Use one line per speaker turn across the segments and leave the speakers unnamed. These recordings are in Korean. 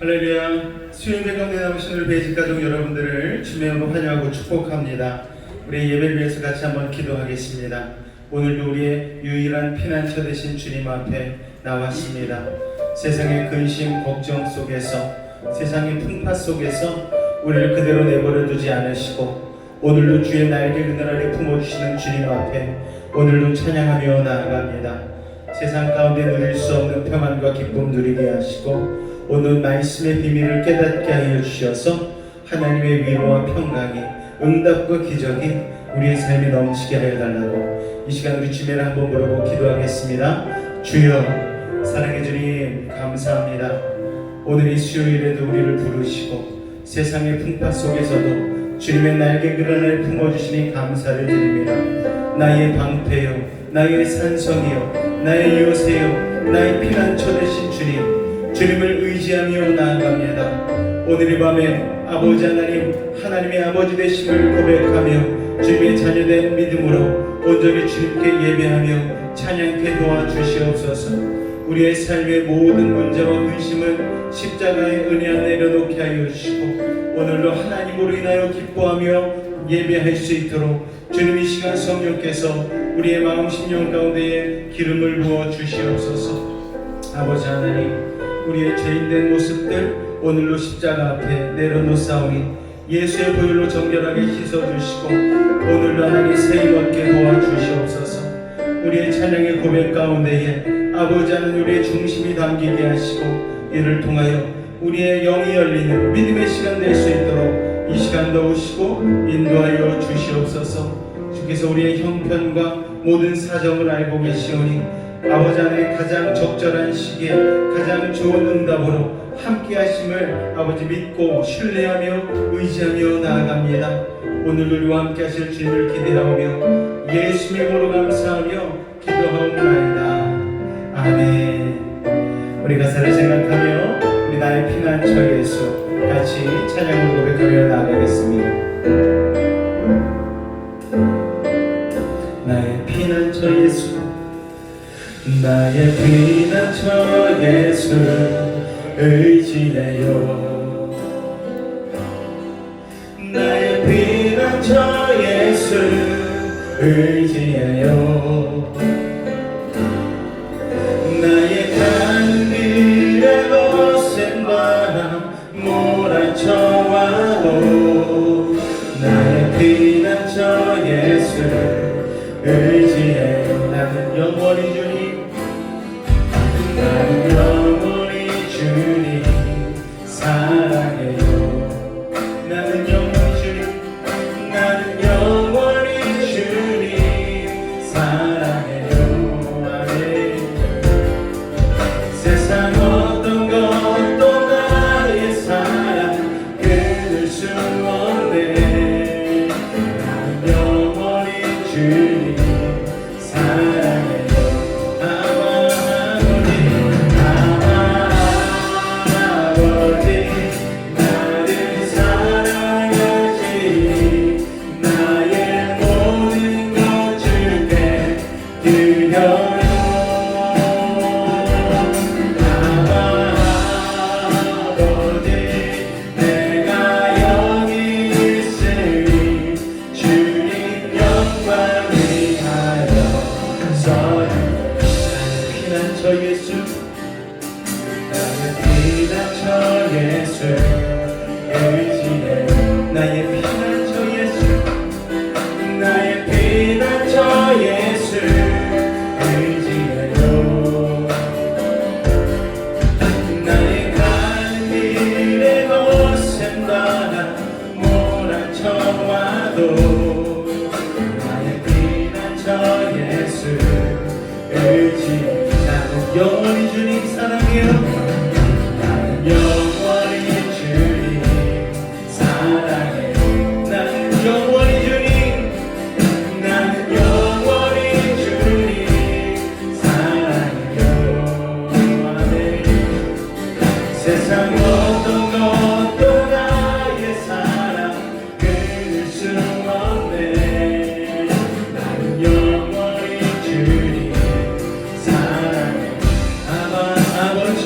할렐루야. 수요예배 가운데 나오신 우리 배직가족 여러분들을 주의 이름으로 환영하고 축복합니다. 우리 예배를 위해서 같이 한번 기도하겠습니다. 오늘도 우리의 유일한 피난처 되신 주님 앞에 나왔습니다. 세상의 근심 걱정 속에서, 세상의 풍파 속에서 우리를 그대로 내버려 두지 않으시고 오늘도 주의 날개 그늘 아래 품어주시는 주님 앞에 오늘도 찬양하며 나아갑니다. 세상 가운데 누릴 수 없는 평안과 기쁨 누리게 하시고 오늘 말씀의 비밀을 깨닫게 하여 주셔서 하나님의 위로와 평강이 응답과 기적이 우리의 삶에 넘치게 하여 달라고 이 시간 우리 주님을 한번 부르고 기도하겠습니다. 주여 사랑의 주님 감사합니다. 오늘 이 수요일에도 우리를 부르시고 세상의 풍파 속에서도 주님의 날개 그늘을 품어주시니 감사를 드립니다. 나의 방패요 나의 산성이요 나의 요새요 나의 피난처 되신 주님, 주님을 의지하며 나아갑니다. 오늘 이 밤에 아버지 하나님의 아버지 되심을 고백하며 주님의 자녀된 믿음으로 온전히 주님께 예배하며 찬양케 도와주시옵소서. 우리의 삶의 모든 문제와 근심은 십자가의 은혜 안에 내려놓게 하여 주시고 오늘도 하나님으로 인하여 기뻐하며 예배할 수 있도록 주님 이 시간 성령께서 우리의 마음 심령 가운데에 기름을 부어 주시옵소서. 아버지 하나님, 우리의 죄인된 모습들 오늘로 십자가 앞에 내려놓사오니 예수의 보혈로 정결하게 씻어주시고 오늘도 하나님 세임 얻게 도와주시옵소서. 우리의 찬양의 고백 가운데에 아버지 하나님 우리의 중심이 담기게 하시고 이를 통하여 우리의 영이 열리는 믿음의 시간 될 수 있도록 이 시간도 오시고 인도하여 주시옵소서. 주께서 우리의 형편과 모든 사정을 알고 계시오니 아버지 하나님 가장 적절한 시기에 가장 좋은 응답으로 함께 하심을 아버지 믿고 신뢰하며 의지하며 나아갑니다. 오늘 우리와 함께 하실 주님을 기대하오며 예수님의 이름으로 감사하며 기도하옵나이다. 아멘. 우리 가사를 생각하며 우리 나의 피난처 예수 같이 찬양으로 고백하며 나아가겠습니다. 나의 피난처 예수 나의 피난처 예수 의지해요. 나의 피난처 예수 의지해요. 나의 가는 길에 거센 바람 몰아쳐와도 나의 피난처 예수 의지해요. 나는 영원히 주님 나는 영원히 주님 사랑해요. 나는 영원히 주님 나는 영원히 주님 사랑해요. 아멘. 세상 어떤 것도 나의 사랑 끊을 수 없네. 나는 영원히 주님 사랑해요. 영원히 주님 사랑해요. 나는 영원히 주님 사랑해요. 나는 영원히 주님 나는 영원히 주님 사랑해요. 아멘. 세상 어떤 것도 나의 사랑 끊을 수 없네. 나는 영원히 주님 사랑해요. 아버지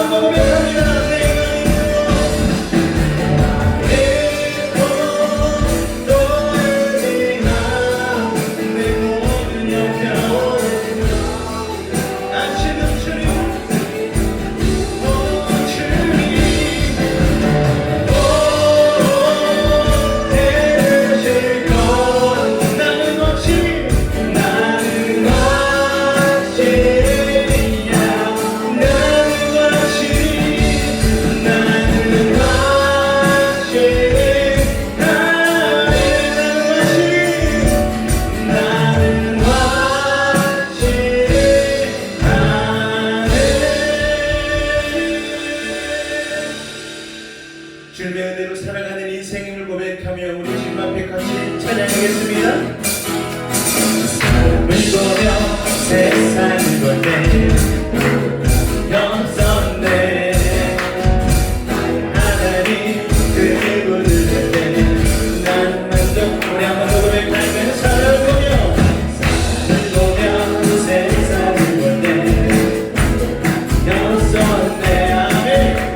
영광 고백합니다. 주님의 은혜로 살아가는 인생임을 고백하며 우리 주님 앞에 같이 찬양하겠습니다. 삶을 보며 세상을 볼 때 없었네 하나님 그분을 볼 때 난 만족 우리 한번 더 고백하며 삶을 보며 세상을 볼 때 없었네 아멘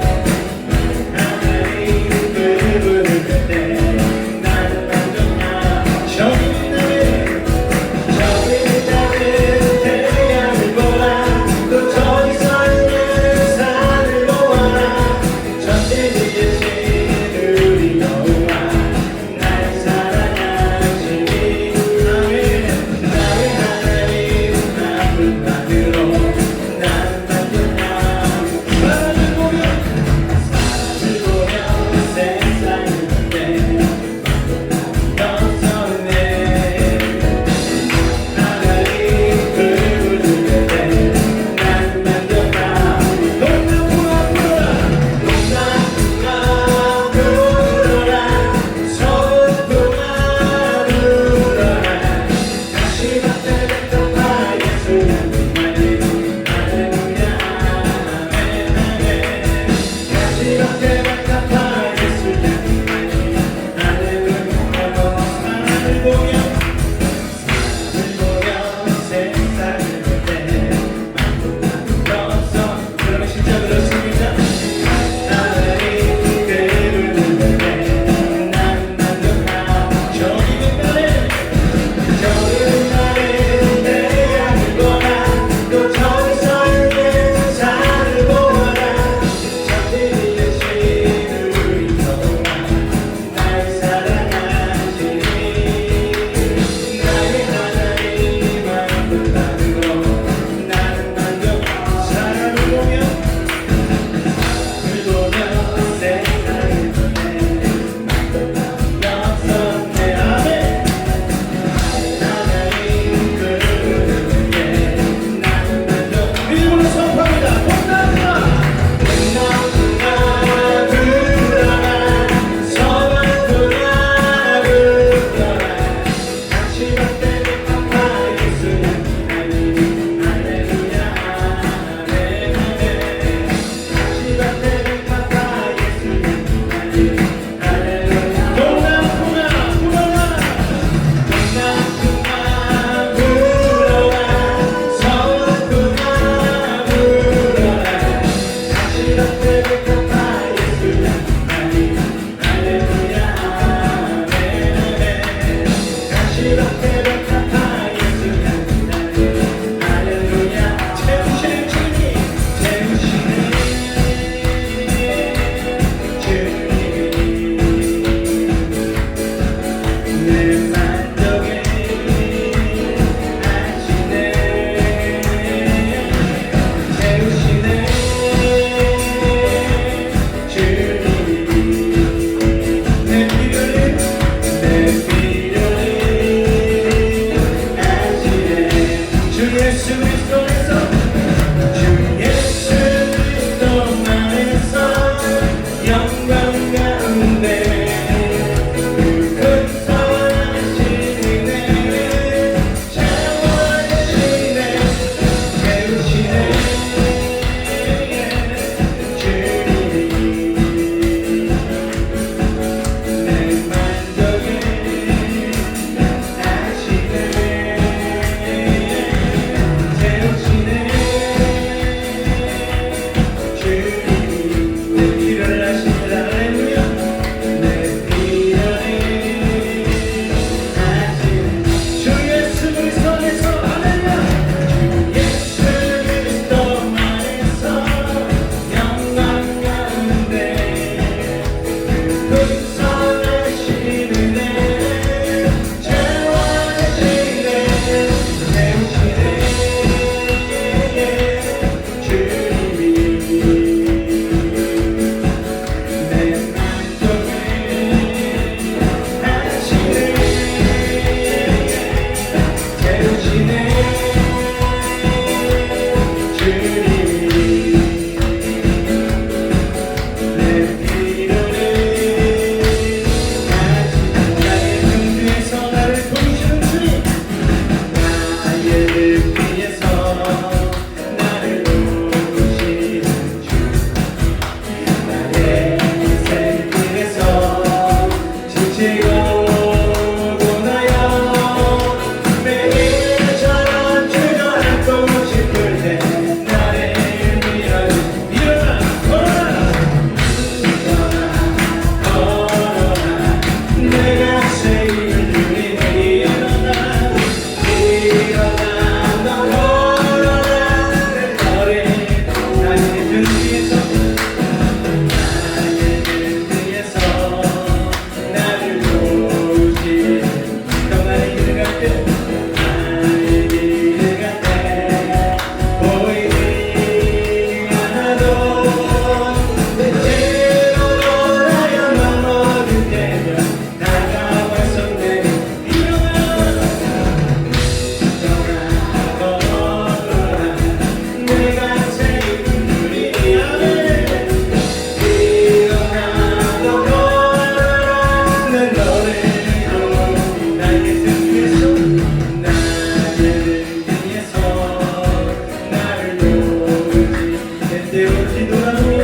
뒤돌아보면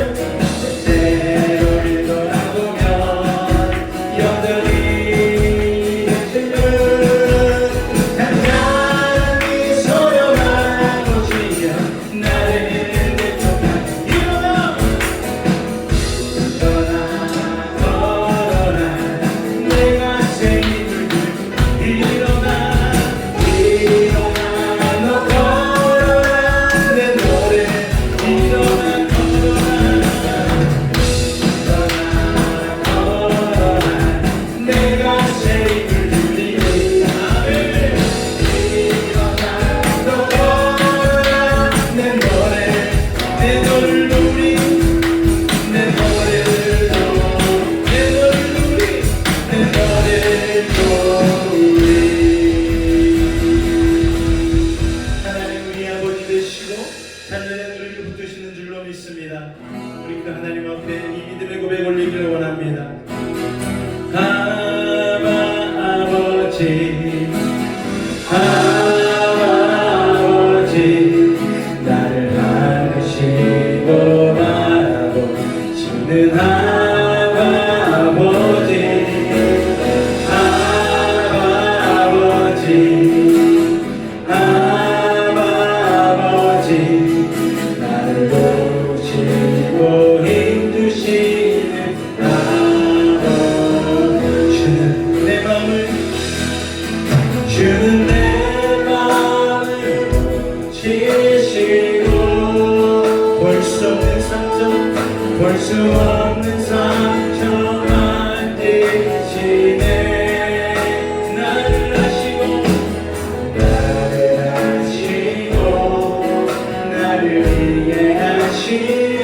때를 돌아보면 여전히 그때는 단단히 소용하고 지어 나를 내쫓아 일어나 걸어라 내가 새 힘을 들고 일어나 너 걸어라 내 노래 일어나 걸어라 내가 새 힘을 들리니 일어나 너 걸어라 내 노래 내 노래를 우리 내 노래를 내 노래를 우리 내 노래를 우리 하나님 우리 아버지 되시고 자녀의 눈을 붙드시는 줄로 믿습니다. 우리 그 하나님 앞에 이 믿음의 고백 올리기를 원합니다. 아버지 아버지 나를 하시고 바라보시는 아버지 아버지 아버지 나를 보시고 힘주시는 아버지 주는 내 마음을 지시고 볼 수 없는 상처 볼 수 없는 상처 만드시네 나를 하시고 나를 위해 하시네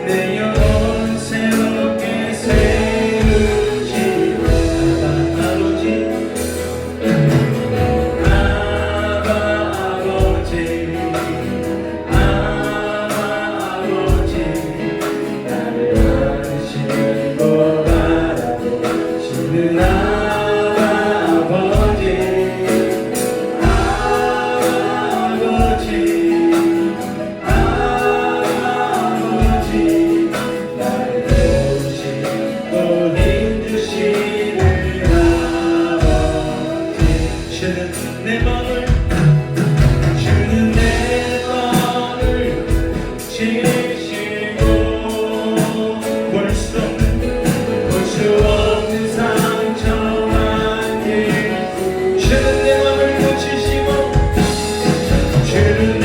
내 영혼 새롭게 세우시고 아버지 아버지 아버지 나를 하시고 바라보시는 아버지 아버지 아버지 나를 보시고 힘주시는 아버지 주는 내 마음을 지시고 볼 수 없는 상처만 주는 내 마음을 고치시고 주는 내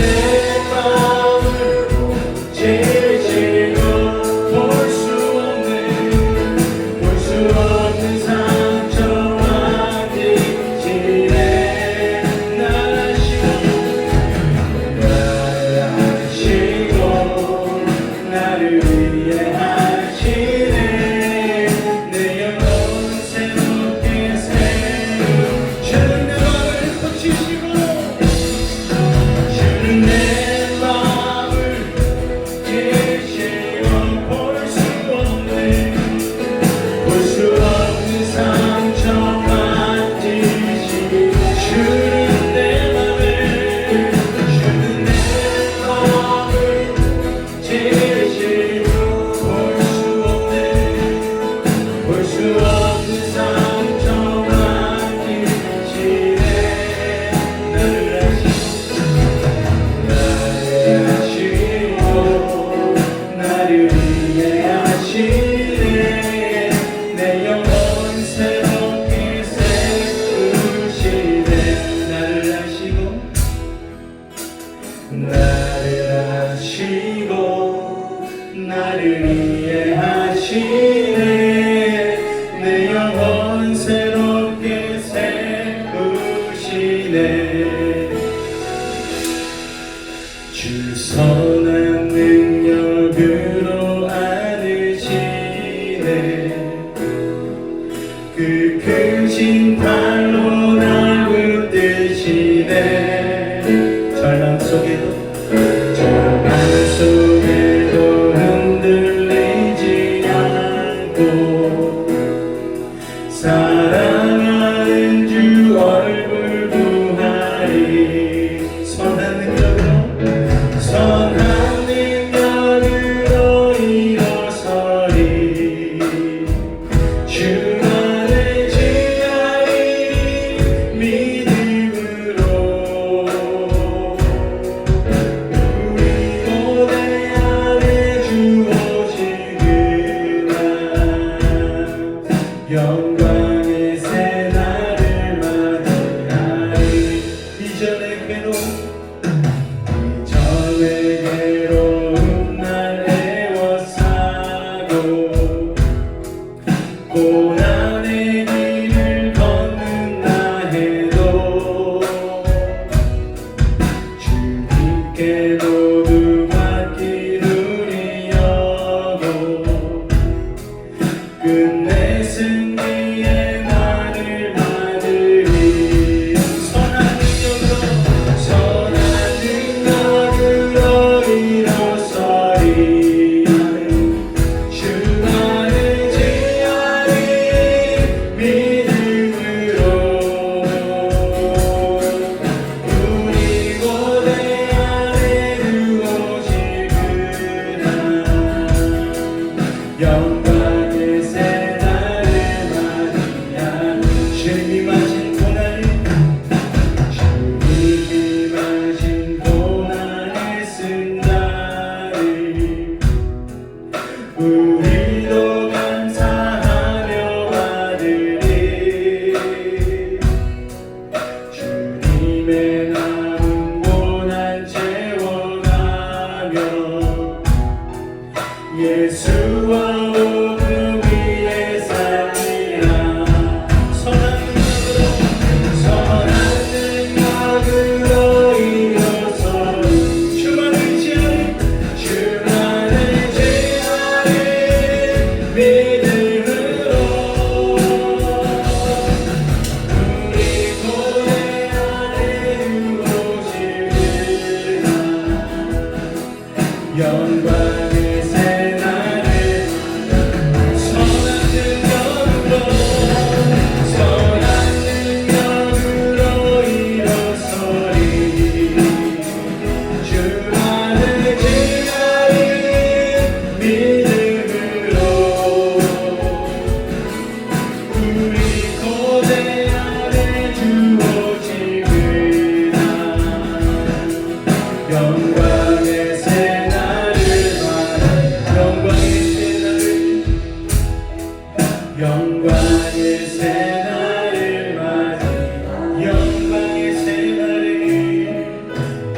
마음을 지시고 볼 수 없는 상처만 지시네 나를 하시고 나를 위해 하시네 내 영혼 새롭게 주는 내 마음을 고치시고 주는 내 마음을 지시고 볼 수 없는 상처만 지시고 주는 내 마음을 지시고 볼 수 없는 상처만 지시네 나를 하시고 나를 위해 하시네 내 영혼 새롭게 세우시네 나를 하시고 나를 위해 하시네 내 영혼 새롭게 세우시네 주 선한 능력으로 안으시네 그 크신 팔로 날 붙드시네 절망 속에도 흔들리지 않고 영광의 새날을 맞이하는 주님이 마신 고난을 주님이 마신 고난을 쓴 날을 우리도 감사하며 받으리 주님의 남은 고난 채워가며 예수와 복음 위에 살리라 선한 능력으로 일어서 주만 의지하리 주만 의지하리 믿음으로 우리 고뇌 안에 누워지리라 영광의 새날을 선한 능력으로 일어서리 주만을 지나리 믿음으로 우리 고대 안에 주어지리라 영광의 새날을 영광의 새날을 맞이 영광의 새날을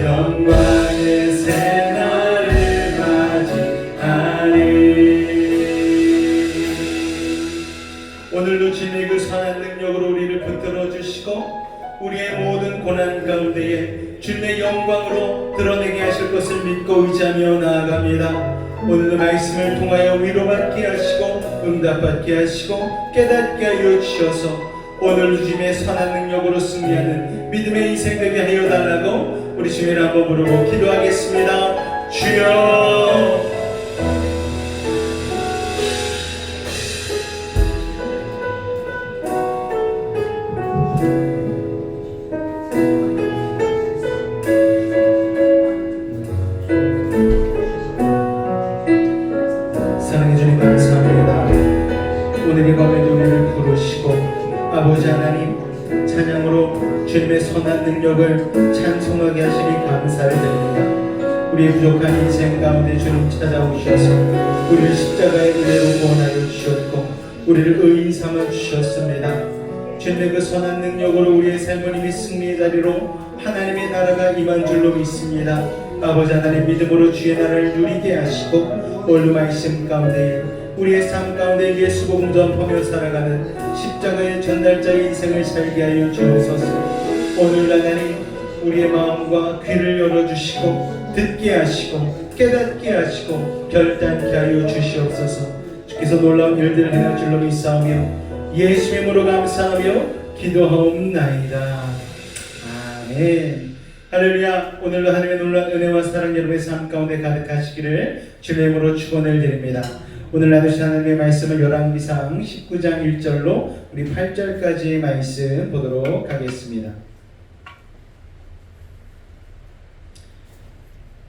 영광의 새날을 맞이하리 오늘도 주님의 그 선한 능력으로 우리를 붙들어 주시고 우리의 모든 고난 가운데에 주님의 영광으로 드러내게 하실 것을 믿고 의지하며 나아갑니다. 오늘도 말씀을 통하여 위로받게 하시고 응답받게 하시고 깨닫게 하여 주셔서 오늘 주님의 선한 능력으로 승리하는 믿음의 인생 되게 하여 달라고 우리 주님을 한번 부르고 기도하겠습니다. 주여 사랑해 주님 감사합니다. 오늘 이 밤에도 우리를 부르시고 아버지 하나님 찬양으로 주님의 선한 능력을 찬송하게 하시니 감사를 드립니다. 우리의 부족한 인생 가운데 주님 찾아오셔서 우리를 십자가의 은혜로 구원하여 주셨고 우리를 의인 삼아 주셨습니다. 주님의 그 선한 능력으로 우리의 삶은 이미 승리의 자리로 하나님의 나라가 임한 줄로 믿습니다. 아버지 하나님 믿음으로 주의 나라를 누리게 하시고 오늘 말씀 가운데 우리의 삶 가운데 예수 복음 전하며 살아가는 십자가의 전달자의 인생을 살게 하여 주옵소서. 오늘 하나님 우리의 마음과 귀를 열어주시고 듣게 하시고 깨닫게 하시고 결단케 하여 주시옵소서. 주께서 놀라운 일들을 행할 줄로 믿사오며 예수의 이름으로 감사하며 기도하옵나이다. 아멘. 할렐루야. 오늘도 하나님의 놀라운 은혜와 사랑 여러분의 삶 가운데 가득하시기를 주의 이름으로 축원을 드립니다. 오늘 나누신 하나님의 말씀을 열왕기상 19장 1절로 우리 8절까지의 말씀 보도록 하겠습니다.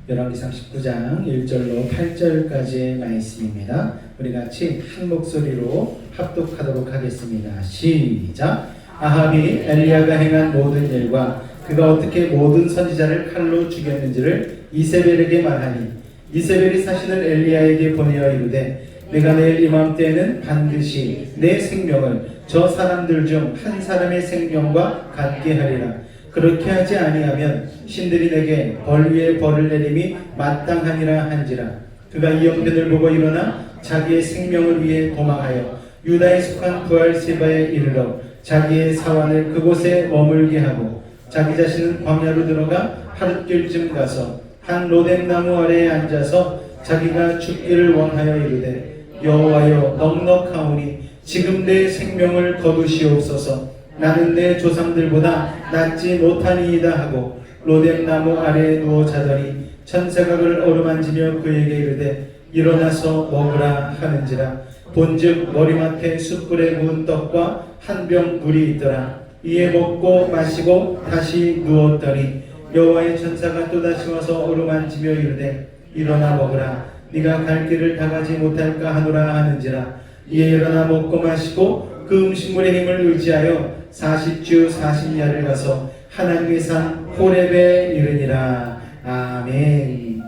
열왕기상 19장 1절로 8절까지의 말씀입니다. 우리 같이 한 목소리로 합독하도록 하겠습니다. 시작. 아합이 엘리야가 행한 모든 일과 그가 어떻게 모든 선지자를 칼로 죽였는지를 이세벨에게 말하니 이세벨이 사신을 엘리야에게 보내어 이르되 내가 내일 이맘때에는 반드시 내 생명을 저 사람들 중 한 사람의 생명과 같게 하리라. 그렇게 하지 아니하면 신들이 내게 벌 위에 벌을 내림이 마땅하니라 한지라. 그가 이 형편을 보고 일어나 자기의 생명을 위해 도망하여 유다에 속한 부알세바에 이르러 자기의 사환을 그곳에 머물게 하고 자기 자신은 광야로 들어가 하룻길쯤 가서 한 로뎀나무 아래에 앉아서 자기가 죽기를 원하여 이르되 여호와여 넉넉하오니 지금 내 생명을 거두시옵소서. 나는 내 조상들보다 낫지 못하니이다 하고 로뎀나무 아래에 누워 자더니 천사각을 어루만지며 그에게 이르되 일어나서 먹으라 하는지라. 본즉 머리맡에 숯불에 구운 떡과 한 병 물이 있더라. 이에 먹고 마시고 다시 누웠더니 여호와의 천사가 또다시 와서 어루만지며 이르되 일어나 먹으라. 네가 갈 길을 다 가지 못할까 하노라 하는지라. 이에 일어나 먹고 마시고 그 음식물의 힘을 의지하여 40주 40야를 가서 하나님의 산 호렙에 이르니라. 아멘.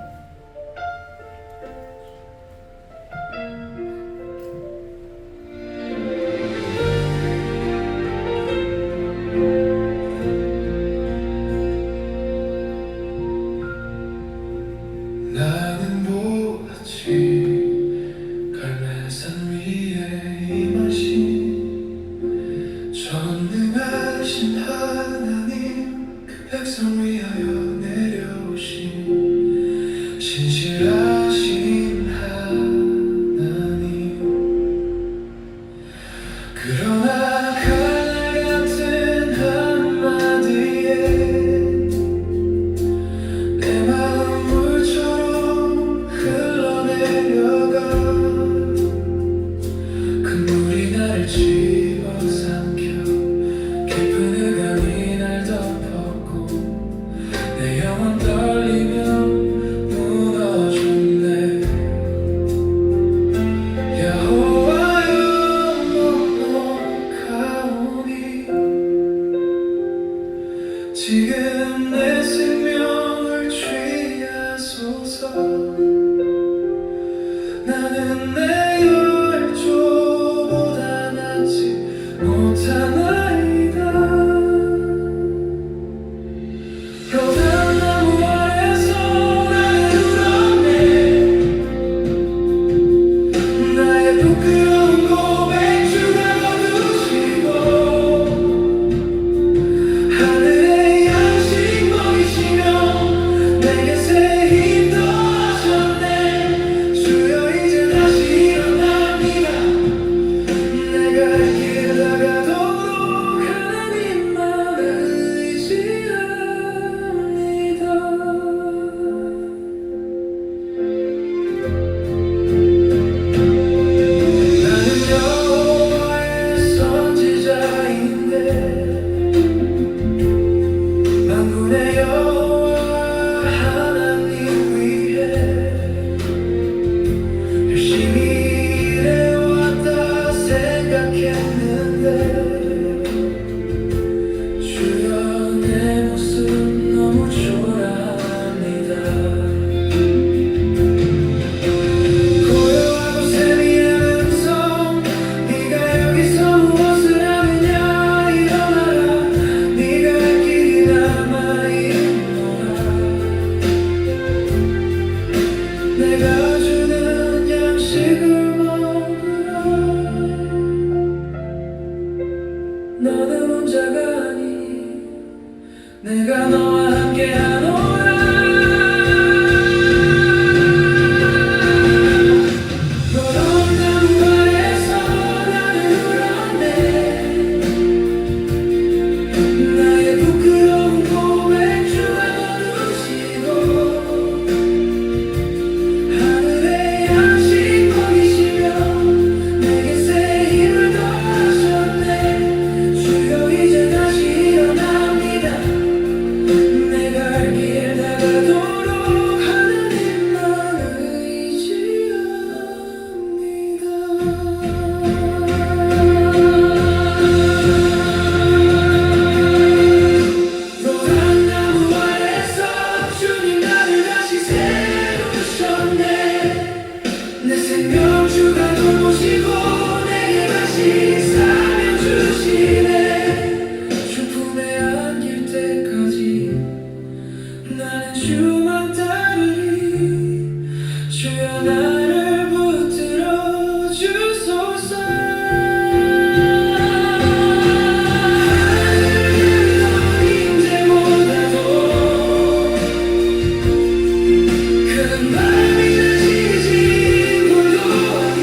나는 보았지 갈매산 위에 임하신 전능하신 하나님 그 백성 위하여 내려오신 신실하신 하나님 그러나 칼날 같은 한마디에 내 마음 물처럼 흘러내려가 큰 물이 나를 집어삼켜 깊은 흑암이 날 덮었고 내 영혼 떨리며 무너졌네. 여호와여 목록하오니 지금 내 생명을 취하소서. 나는 내 열조보다 낫지 못하나이다. 요단나무 아래서 나를 울었네. 나의 부끄러운 고백 주가 거두시고 하늘의 양식 먹이시며 내게 새 힘 더하셨네. 주여 이제 다시 일어납니다. 내가 할 길 나가도록 하나님만을 의지합니다. 나는 여호와의 선지자인데 만군의 여호와 하나님 위해 열심히 일해왔다 생각했는데 주여 내 모습 너무 초라합니다. 고요하고 세미한 음성 네가 여기서 무엇을 하느냐 일어나라. 네가 갈 길이 남아있노라. 내가 주는 양식을 먹으라. 너는 혼자가 아니 내가 너와 함께하노라. 너런 나무 아래서 나를 울었네. 나의 부끄러운 고백 주가 거두시고 하늘의 양식 먹이시며 내게 새 힘을 더하셨네. 주여 이제 다시 일어납니다. 내가 할 길 나가도록 하나님만을 의지합니다. 노란 나무 아래서 주님 나를 다시 세우셨네. 내 생명 주가 돌보시고 내게 다시 사명 주시네. 주품에 안길 때까지 나는 주만 따르리. 주여 나를 붙들어 주소서. 하늘은 임재보다도 큰 바람이 내리지 물도 아니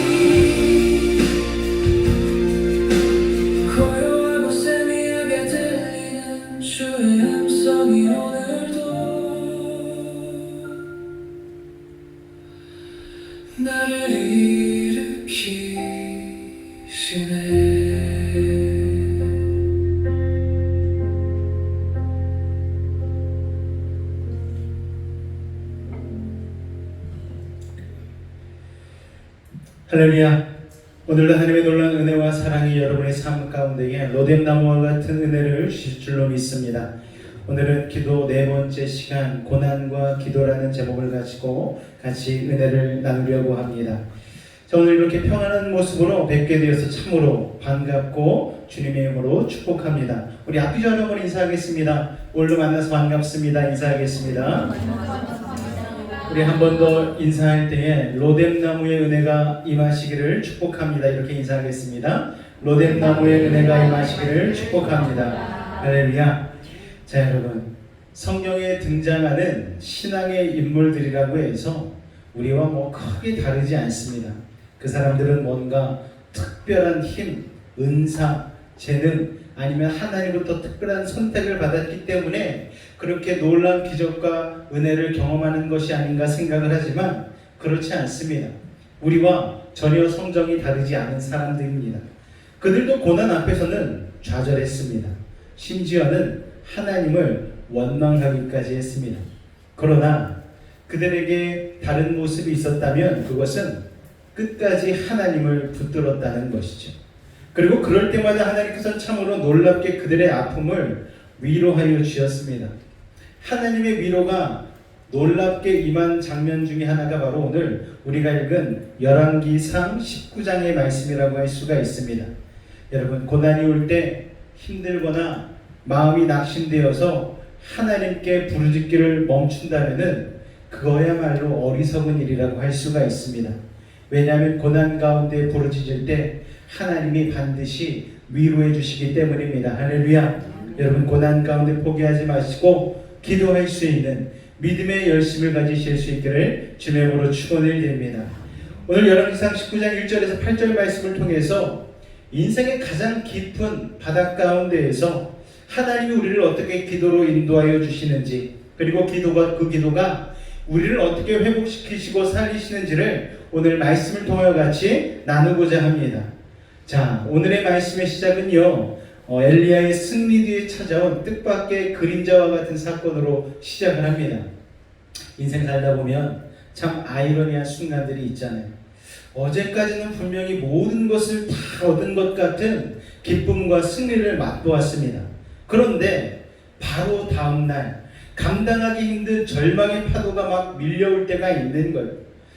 고요하고 세미하게 들리는 주의 음성이 오늘도 나를 일으키시네.
할렐루야. 오늘도 하나님의 놀라운 은혜와 사랑이 여러분의 삶 가운데에 로뎀나무와 같은 은혜를 주실 줄로 믿습니다. 오늘은 기도 네 번째 시간, 고난과 기도라는 제목을 가지고 같이 은혜를 나누려고 합니다. 자, 오늘 이렇게 평안한 모습으로 뵙게 되어서 참으로 반갑고 주님의 이름으로 축복합니다. 우리 앞뒤로 한번 인사하겠습니다. 오늘도 만나서 반갑습니다. 인사하겠습니다. 우리 한 번 더 인사할 때에 로뎀나무의 은혜가 임하시기를 축복합니다. 이렇게 인사하겠습니다. 로뎀나무의 은혜가 임하시기를 축복합니다. 할렐루야. 자, 여러분, 성경에 등장하는 신앙의 인물들이라고 해서 우리와 뭐 크게 다르지 않습니다. 그 사람들은 뭔가 특별한 힘, 은사, 재능, 아니면 하나님으로부터 특별한 선택을 받았기 때문에 그렇게 놀라운 기적과 은혜를 경험하는 것이 아닌가 생각을 하지만 그렇지 않습니다. 우리와 전혀 성정이 다르지 않은 사람들입니다. 그들도 고난 앞에서는 좌절했습니다. 심지어는 하나님을 원망하기까지 했습니다. 그러나 그들에게 다른 모습이 있었다면 그것은 끝까지 하나님을 붙들었다는 것이죠. 그리고 그럴 때마다 하나님께서는 참으로 놀랍게 그들의 아픔을 위로하여 주셨습니다. 하나님의 위로가 놀랍게 임한 장면 중에 하나가 바로 오늘 우리가 읽은 열왕기상 19장의 말씀이라고 할 수가 있습니다. 여러분, 고난이 올 때 힘들거나 마음이 낙심되어서 하나님께 부르짖기를 멈춘다면은 그거야말로 어리석은 일이라고 할 수가 있습니다. 왜냐하면 고난 가운데 부르짖을 때 하나님이 반드시 위로해 주시기 때문입니다. 할렐루야. 여러분, 고난 가운데 포기하지 마시고 기도할 수 있는 믿음의 열심을 가지실 수 있기를 주의 이름으로 축원을 드립니다. 오늘 열왕기상 19장 1절에서 8절 말씀을 통해서 인생의 가장 깊은 바닷 가운데에서 하나님이 우리를 어떻게 기도로 인도하여 주시는지, 그리고 그 기도가 우리를 어떻게 회복시키시고 살리시는지를 오늘 말씀을 통하여 같이 나누고자 합니다. 자, 오늘의 말씀의 시작은요, 엘리야의 승리 뒤에 찾아온 뜻밖의 그림자와 같은 사건으로 시작을 합니다. 인생 살다 보면 참 아이러니한 순간들이 있잖아요. 어제까지는 분명히 모든 것을 다 얻은 것 같은 기쁨과 승리를 맛보았습니다. 그런데 바로 다음날 감당하기 힘든 절망의 파도가 막 밀려올 때가 있는 거예요.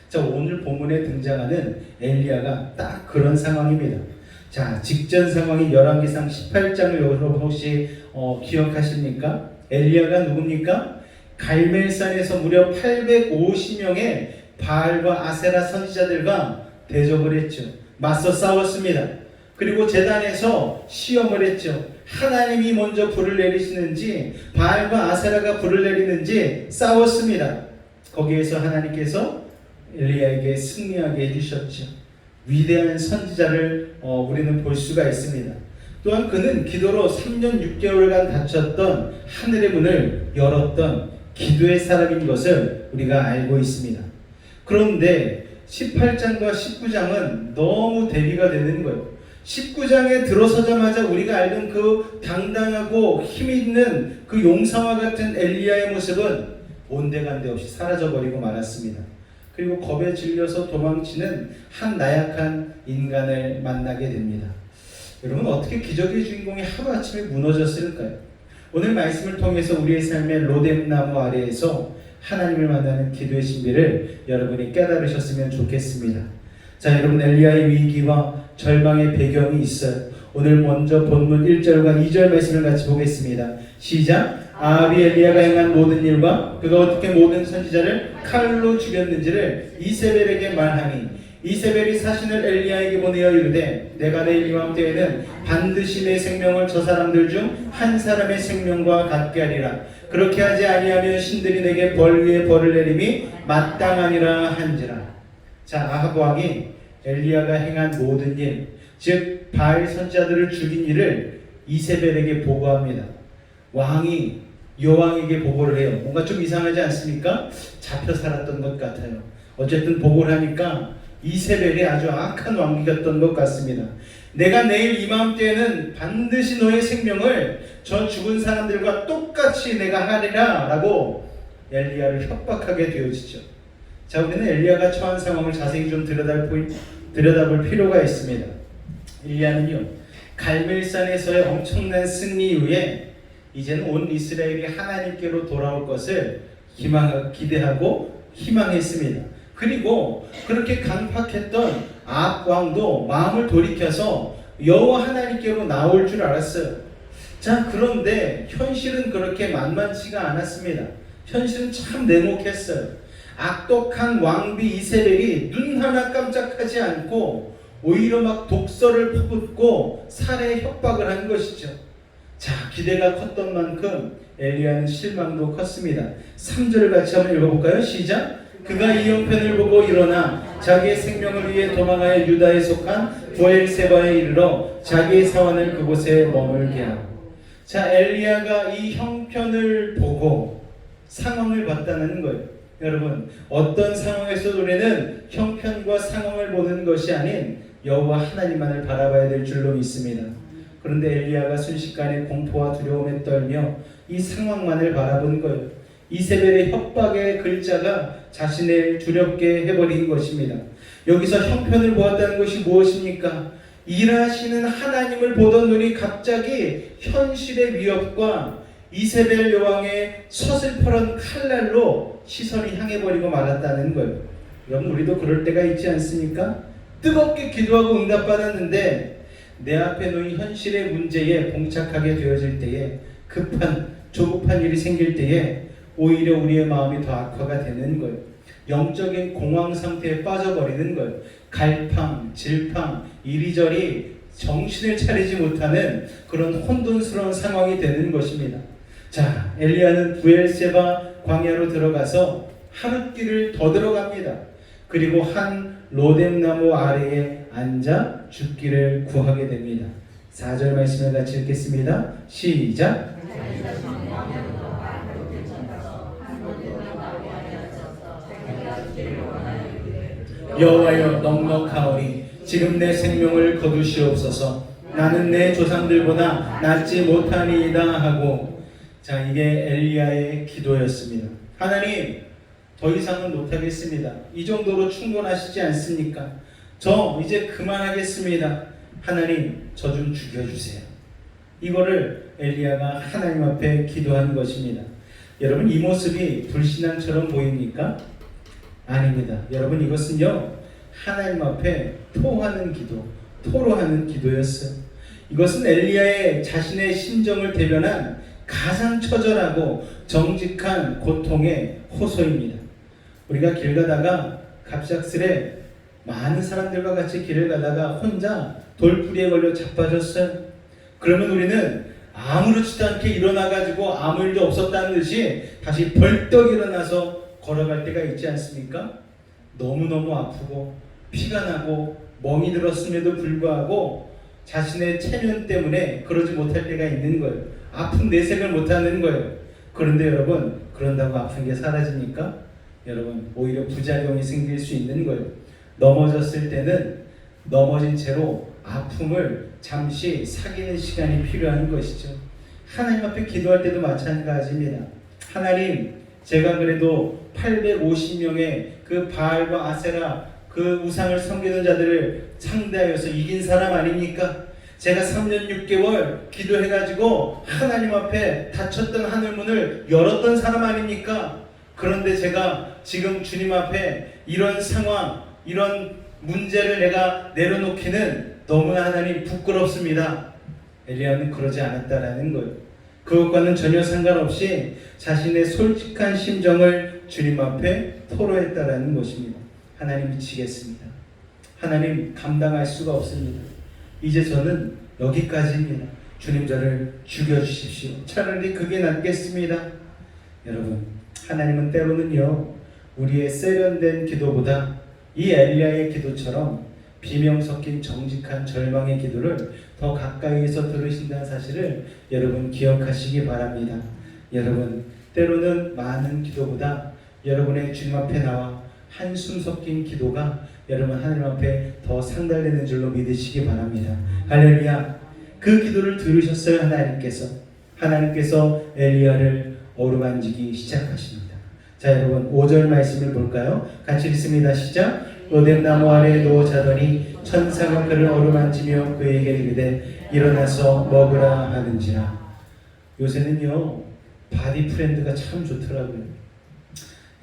자, 오늘 본문에 등장하는 엘리야가 딱 그런 상황입니다. 자, 직전 상황이 열왕기상 18장을 여러분 혹시 기억하십니까? 엘리야가 누굽니까? 갈멜산에서 무려 850명의 바알과 아세라 선지자들과 대적을 했죠. 맞서 싸웠습니다. 그리고 제단에서 시험을 했죠. 하나님이 먼저 불을 내리시는지 바알과 아세라가 불을 내리는지 싸웠습니다. 거기에서 하나님께서 엘리야에게 승리하게 해주셨죠. 위대한 선지자를 우리는 볼 수가 있습니다. 또한 그는 기도로 3년 6개월간 닫혔던 하늘의 문을 열었던 기도의 사람인 것을 우리가 알고 있습니다. 그런데 18장과 19장은 너무 대비가 되는 거예요. 19장에 들어서자마자 우리가 알던 그 당당하고 힘있는 그 용사와 같은 엘리야의 모습은 온데간데 없이 사라져버리고 말았습니다. 그리고 겁에 질려서 도망치는 한 나약한 인간을 만나게 됩니다. 여러분, 어떻게 기적의 주인공이 하루아침에 무너졌을까요? 오늘 말씀을 통해서 우리의 삶의 로뎀나무 아래에서 하나님을 만나는 기도의 신비를 여러분이 깨달으셨으면 좋겠습니다. 자, 여러분, 엘리야의 위기와 절망의 배경이 있어요. 오늘 먼저 본문 1절과 2절 말씀을 같이 보겠습니다. 시작! 아합이 엘리야가 행한 모든 일과 그가 어떻게 모든 선지자를 칼로 죽였는지를 이세벨에게 말하니 이세벨이 사신을 엘리야에게 보내어 이르되 내가 내일 이맘때에는 반드시 내 생명을 저 사람들 중 한 사람의 생명과 같게 하리라. 그렇게 하지 아니하면 신들이 내게 벌 위에 벌을 내림이 마땅하니라 한지라. 자, 아합 왕이 엘리야가 행한 모든 일, 즉 바알 선지자들을 죽인 일을 이세벨에게 보고합니다. 왕이 여왕에게 보고를 해요. 뭔가 좀 이상하지 않습니까? 잡혀 살았던 것 같아요. 어쨌든 보고를 하니까 이세벨이 아주 악한 왕비였던 것 같습니다. 내가 내일 이맘때에는 반드시 너의 생명을 저 죽은 사람들과 똑같이 내가 하리라 라고 엘리야를 협박하게 되어지죠. 자, 우리는 엘리야가 처한 상황을 자세히 좀 들여다볼 필요가 있습니다. 엘리야는요, 갈멜산에서의 엄청난 승리 이후에 이제는 온 이스라엘이 하나님께로 돌아올 것을 기대하고 희망했습니다. 그리고 그렇게 강팍했던 아합 왕도 마음을 돌이켜서 여호와 하나님께로 나올 줄 알았어요. 자, 그런데 현실은 그렇게 만만치가 않았습니다. 현실은 참 냉혹했어요. 악독한 왕비 이세벨이 눈 하나 깜짝하지 않고 오히려 막 독서를 퍼붓고 살해 협박을 한 것이죠. 자, 기대가 컸던 만큼 엘리야는 실망도 컸습니다. 3절을 같이 한번 읽어볼까요? 시작! 그가 이 형편을 보고 일어나 자기의 생명을 위해 도망하여 유다에 속한 부엘세바에 이르러 자기의 사원을 그곳에 머물게 하고. 자, 엘리야가 이 형편을 보고 상황을 봤다는 거예요. 여러분, 어떤 상황에서도 우리는 형편과 상황을 보는 것이 아닌 여호와 하나님만을 바라봐야 될 줄로 믿습니다. 그런데 엘리야가 순식간에 공포와 두려움에 떨며 이 상황만을 바라본 거예요. 이세벨의 협박의 글자가 자신을 두렵게 해버린 것입니다. 여기서 형편을 보았다는 것이 무엇입니까? 일하시는 하나님을 보던 눈이 갑자기 현실의 위협과 이세벨 여왕의 서슬퍼런 칼날로 시선이 향해버리고 말았다는 거예요. 여러분, 우리도 그럴 때가 있지 않습니까? 뜨겁게 기도하고 응답받았는데 내 앞에 놓인 현실의 문제에 봉착하게 되어질 때에 조급한 일이 생길 때에 오히려 우리의 마음이 더 악화가 되는 거예요. 영적인 공황 상태에 빠져버리는 거예요. 갈팡, 질팡, 이리저리 정신을 차리지 못하는 그런 혼돈스러운 상황이 되는 것입니다. 자, 엘리야는 부엘세바 광야로 들어가서 하룻길을 더 들어갑니다. 그리고 한 로뎀나무 아래에 앉아 죽기를 구하게 됩니다. 4절 말씀을 같이 읽겠습니다. 시작! 여호와여, 넉넉하오니 지금 내 생명을 거두시옵소서. 나는 내 조상들보다 낫지 못하니이다 하고. 자, 이게 엘리야의 기도였습니다. 하나님, 더 이상은 못하겠습니다. 이 정도로 충분하시지 않습니까? 저 이제 그만하겠습니다. 하나님, 저 좀 죽여주세요. 이거를 엘리야가 하나님 앞에 기도한 것입니다. 여러분, 이 모습이 불신앙처럼 보입니까? 아닙니다. 여러분, 이것은요, 하나님 앞에 토하는 기도, 토로하는 기도였어요. 이것은 엘리야의 자신의 심정을 대변한 가장 처절하고 정직한 고통의 호소입니다. 우리가 길 가다가 갑작스레 많은 사람들과 같이 길을 가다가 혼자 돌부리에 걸려 자빠졌어요. 그러면 우리는 아무렇지도 않게 일어나가지고 아무 일도 없었다는 듯이 다시 벌떡 일어나서 걸어갈 때가 있지 않습니까? 너무너무 아프고 피가 나고 멍이 들었음에도 불구하고 자신의 체면 때문에 그러지 못할 때가 있는 거예요. 아픈 내색을 못하는 거예요. 그런데 여러분, 그런다고 아픈 게 사라집니까? 여러분, 오히려 부작용이 생길 수 있는 거예요. 넘어졌을 때는 넘어진 채로 아픔을 잠시 사귀는 시간이 필요한 것이죠. 하나님 앞에 기도할 때도 마찬가지입니다. 하나님, 제가 그래도 850명의 그 바알과 아세라 그 우상을 섬기는 자들을 상대하여서 이긴 사람 아닙니까? 제가 3년 6개월 기도해가지고 하나님 앞에 닫혔던 하늘문을 열었던 사람 아닙니까? 그런데 제가 지금 주님 앞에 이런 상황, 이런 문제를 내가 내려놓기는 너무나 하나님 부끄럽습니다. 엘리야는 그러지 않았다라는 거예요. 그것과는 전혀 상관없이 자신의 솔직한 심정을 주님 앞에 토로했다라는 것입니다. 하나님, 미치겠습니다. 하나님, 감당할 수가 없습니다. 이제 저는 여기까지입니다. 주님, 저를 죽여주십시오. 차라리 그게 낫겠습니다. 여러분, 하나님은 때로는요, 우리의 세련된 기도보다 이 엘리야의 기도처럼 비명 섞인 정직한 절망의 기도를 더 가까이에서 들으신다는 사실을 여러분 기억하시기 바랍니다. 여러분, 때로는 많은 기도보다 여러분의 주님 앞에 나와 한숨 섞인 기도가 여러분 하나님 앞에 더 상달되는 줄로 믿으시기 바랍니다. 할렐루야. 그 기도를 들으셨어요. 하나님께서 엘리야를 어루만지기 시작하십니다. 자, 여러분 5절 말씀을 볼까요? 같이 읽습니다. 시작. 로뎀나무 아래에 누워 자더니 천사가 그를 어루만지며 그에게 이르되 일어나서 먹으라 하는지라. 요새는요 바디 프렌드가 참 좋더라고요.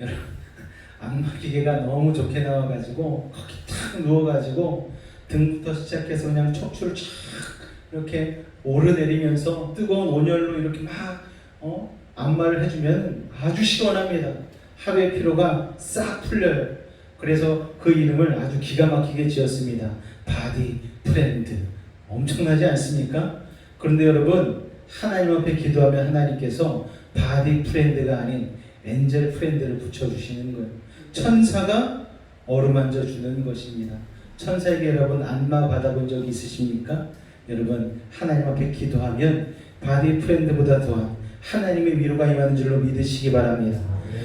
여러분 안마기계가 너무 좋게 나와가지고 거기 탁 누워가지고 등부터 시작해서 그냥 척추를 쫙 이렇게 오르내리면서 뜨거운 온열로 이렇게 막 안마를 해주면 아주 시원합니다. 하루의 피로가 싹 풀려요. 그래서 그 이름을 아주 기가 막히게 지었습니다. 바디 프렌드. 엄청나지 않습니까? 그런데 여러분 하나님 앞에 기도하면 하나님께서 바디 프렌드가 아닌 엔젤 프렌드를 붙여주시는 거예요. 천사가 어루만져 주는 것입니다. 천사에게 여러분 안마 받아본 적 있으십니까? 여러분 하나님 앞에 기도하면 바디 프렌드보다 더한 하나님의 위로가 임하는 줄로 믿으시기 바랍니다.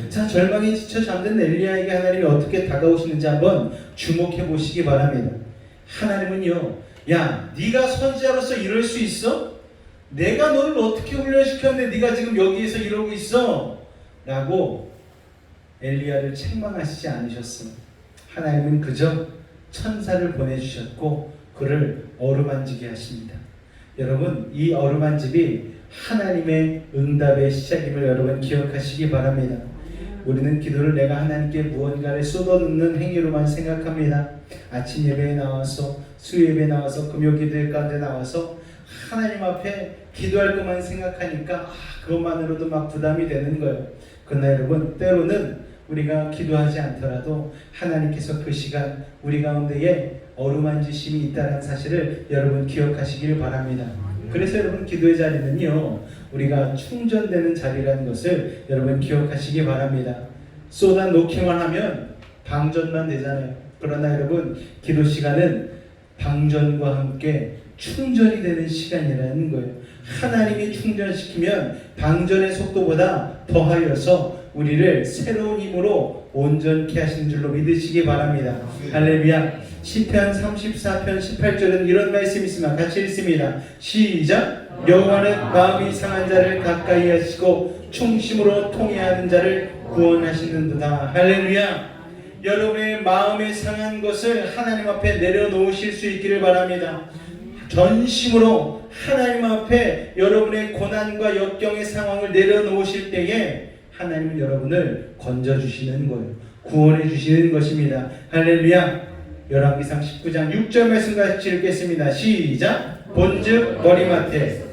자, 절망에 지쳐 잠든 엘리야에게 하나님이 어떻게 다가오시는지 한번 주목해 보시기 바랍니다. 하나님은요, 야, 네가 선지자로서 이럴 수 있어? 내가 너를 어떻게 훈련시켰는데 네가 지금 여기에서 이러고 있어? 라고 엘리야를 책망하시지 않으셨어요. 하나님은 그저 천사를 보내주셨고 그를 어루만지게 하십니다. 여러분 이 어루만짐이 하나님의 응답의 시작임을 여러분 기억하시기 바랍니다. 우리는 기도를 내가 하나님께 무언가를 쏟아놓는 행위로만 생각합니다. 아침 예배에 나와서 수요 예배에 나와서 금요 기도회 가운데 나와서 하나님 앞에 기도할 것만 생각하니까 그것만으로도 막 부담이 되는 거예요. 그러나 여러분 때로는 우리가 기도하지 않더라도 하나님께서 그 시간 우리 가운데에 어루만지심이 있다는 사실을 여러분 기억하시길 바랍니다. 그래서 여러분 기도의 자리는요 우리가 충전되는 자리라는 것을 여러분 기억하시기 바랍니다. 쏟아 놓기만 하면 방전만 되잖아요. 그러나 여러분 기도 시간은 방전과 함께 충전이 되는 시간이라는 거예요. 하나님이 충전시키면 방전의 속도보다 더하여서 우리를 새로운 힘으로 온전케 하시는 줄로 믿으시기 바랍니다. 할렐루야. 시편 34편 18절은 이런 말씀이 있으면 같이 읽습니다. 시작. 여호와는 마음이 상한 자를 가까이 하시고 충심으로 통회하는 자를 구원하시는도다. 할렐루야. 여러분의 마음에 상한 것을 하나님 앞에 내려놓으실 수 있기를 바랍니다. 전심으로 하나님 앞에 여러분의 고난과 역경의 상황을 내려놓으실 때에 하나님은 여러분을 건져주시는 거예요. 구원해 주시는 것입니다. 할렐루야. 열왕기상 19장 6절 말씀 같이 읽겠습니다. 시작. 본즉 머리맡에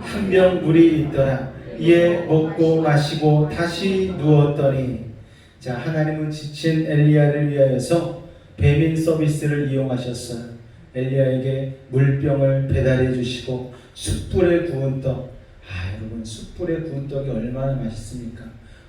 한 병 물이 있더라. 이에 먹고 마시고 다시 누웠더니. 자, 하나님은 지친 엘리야를 위하여서 배민 서비스를 이용하셨어요. 엘리야에게 물병을 배달해 주시고 숯불에 구운 떡. 여러분 숯불에 구운 떡이 얼마나 맛있습니까?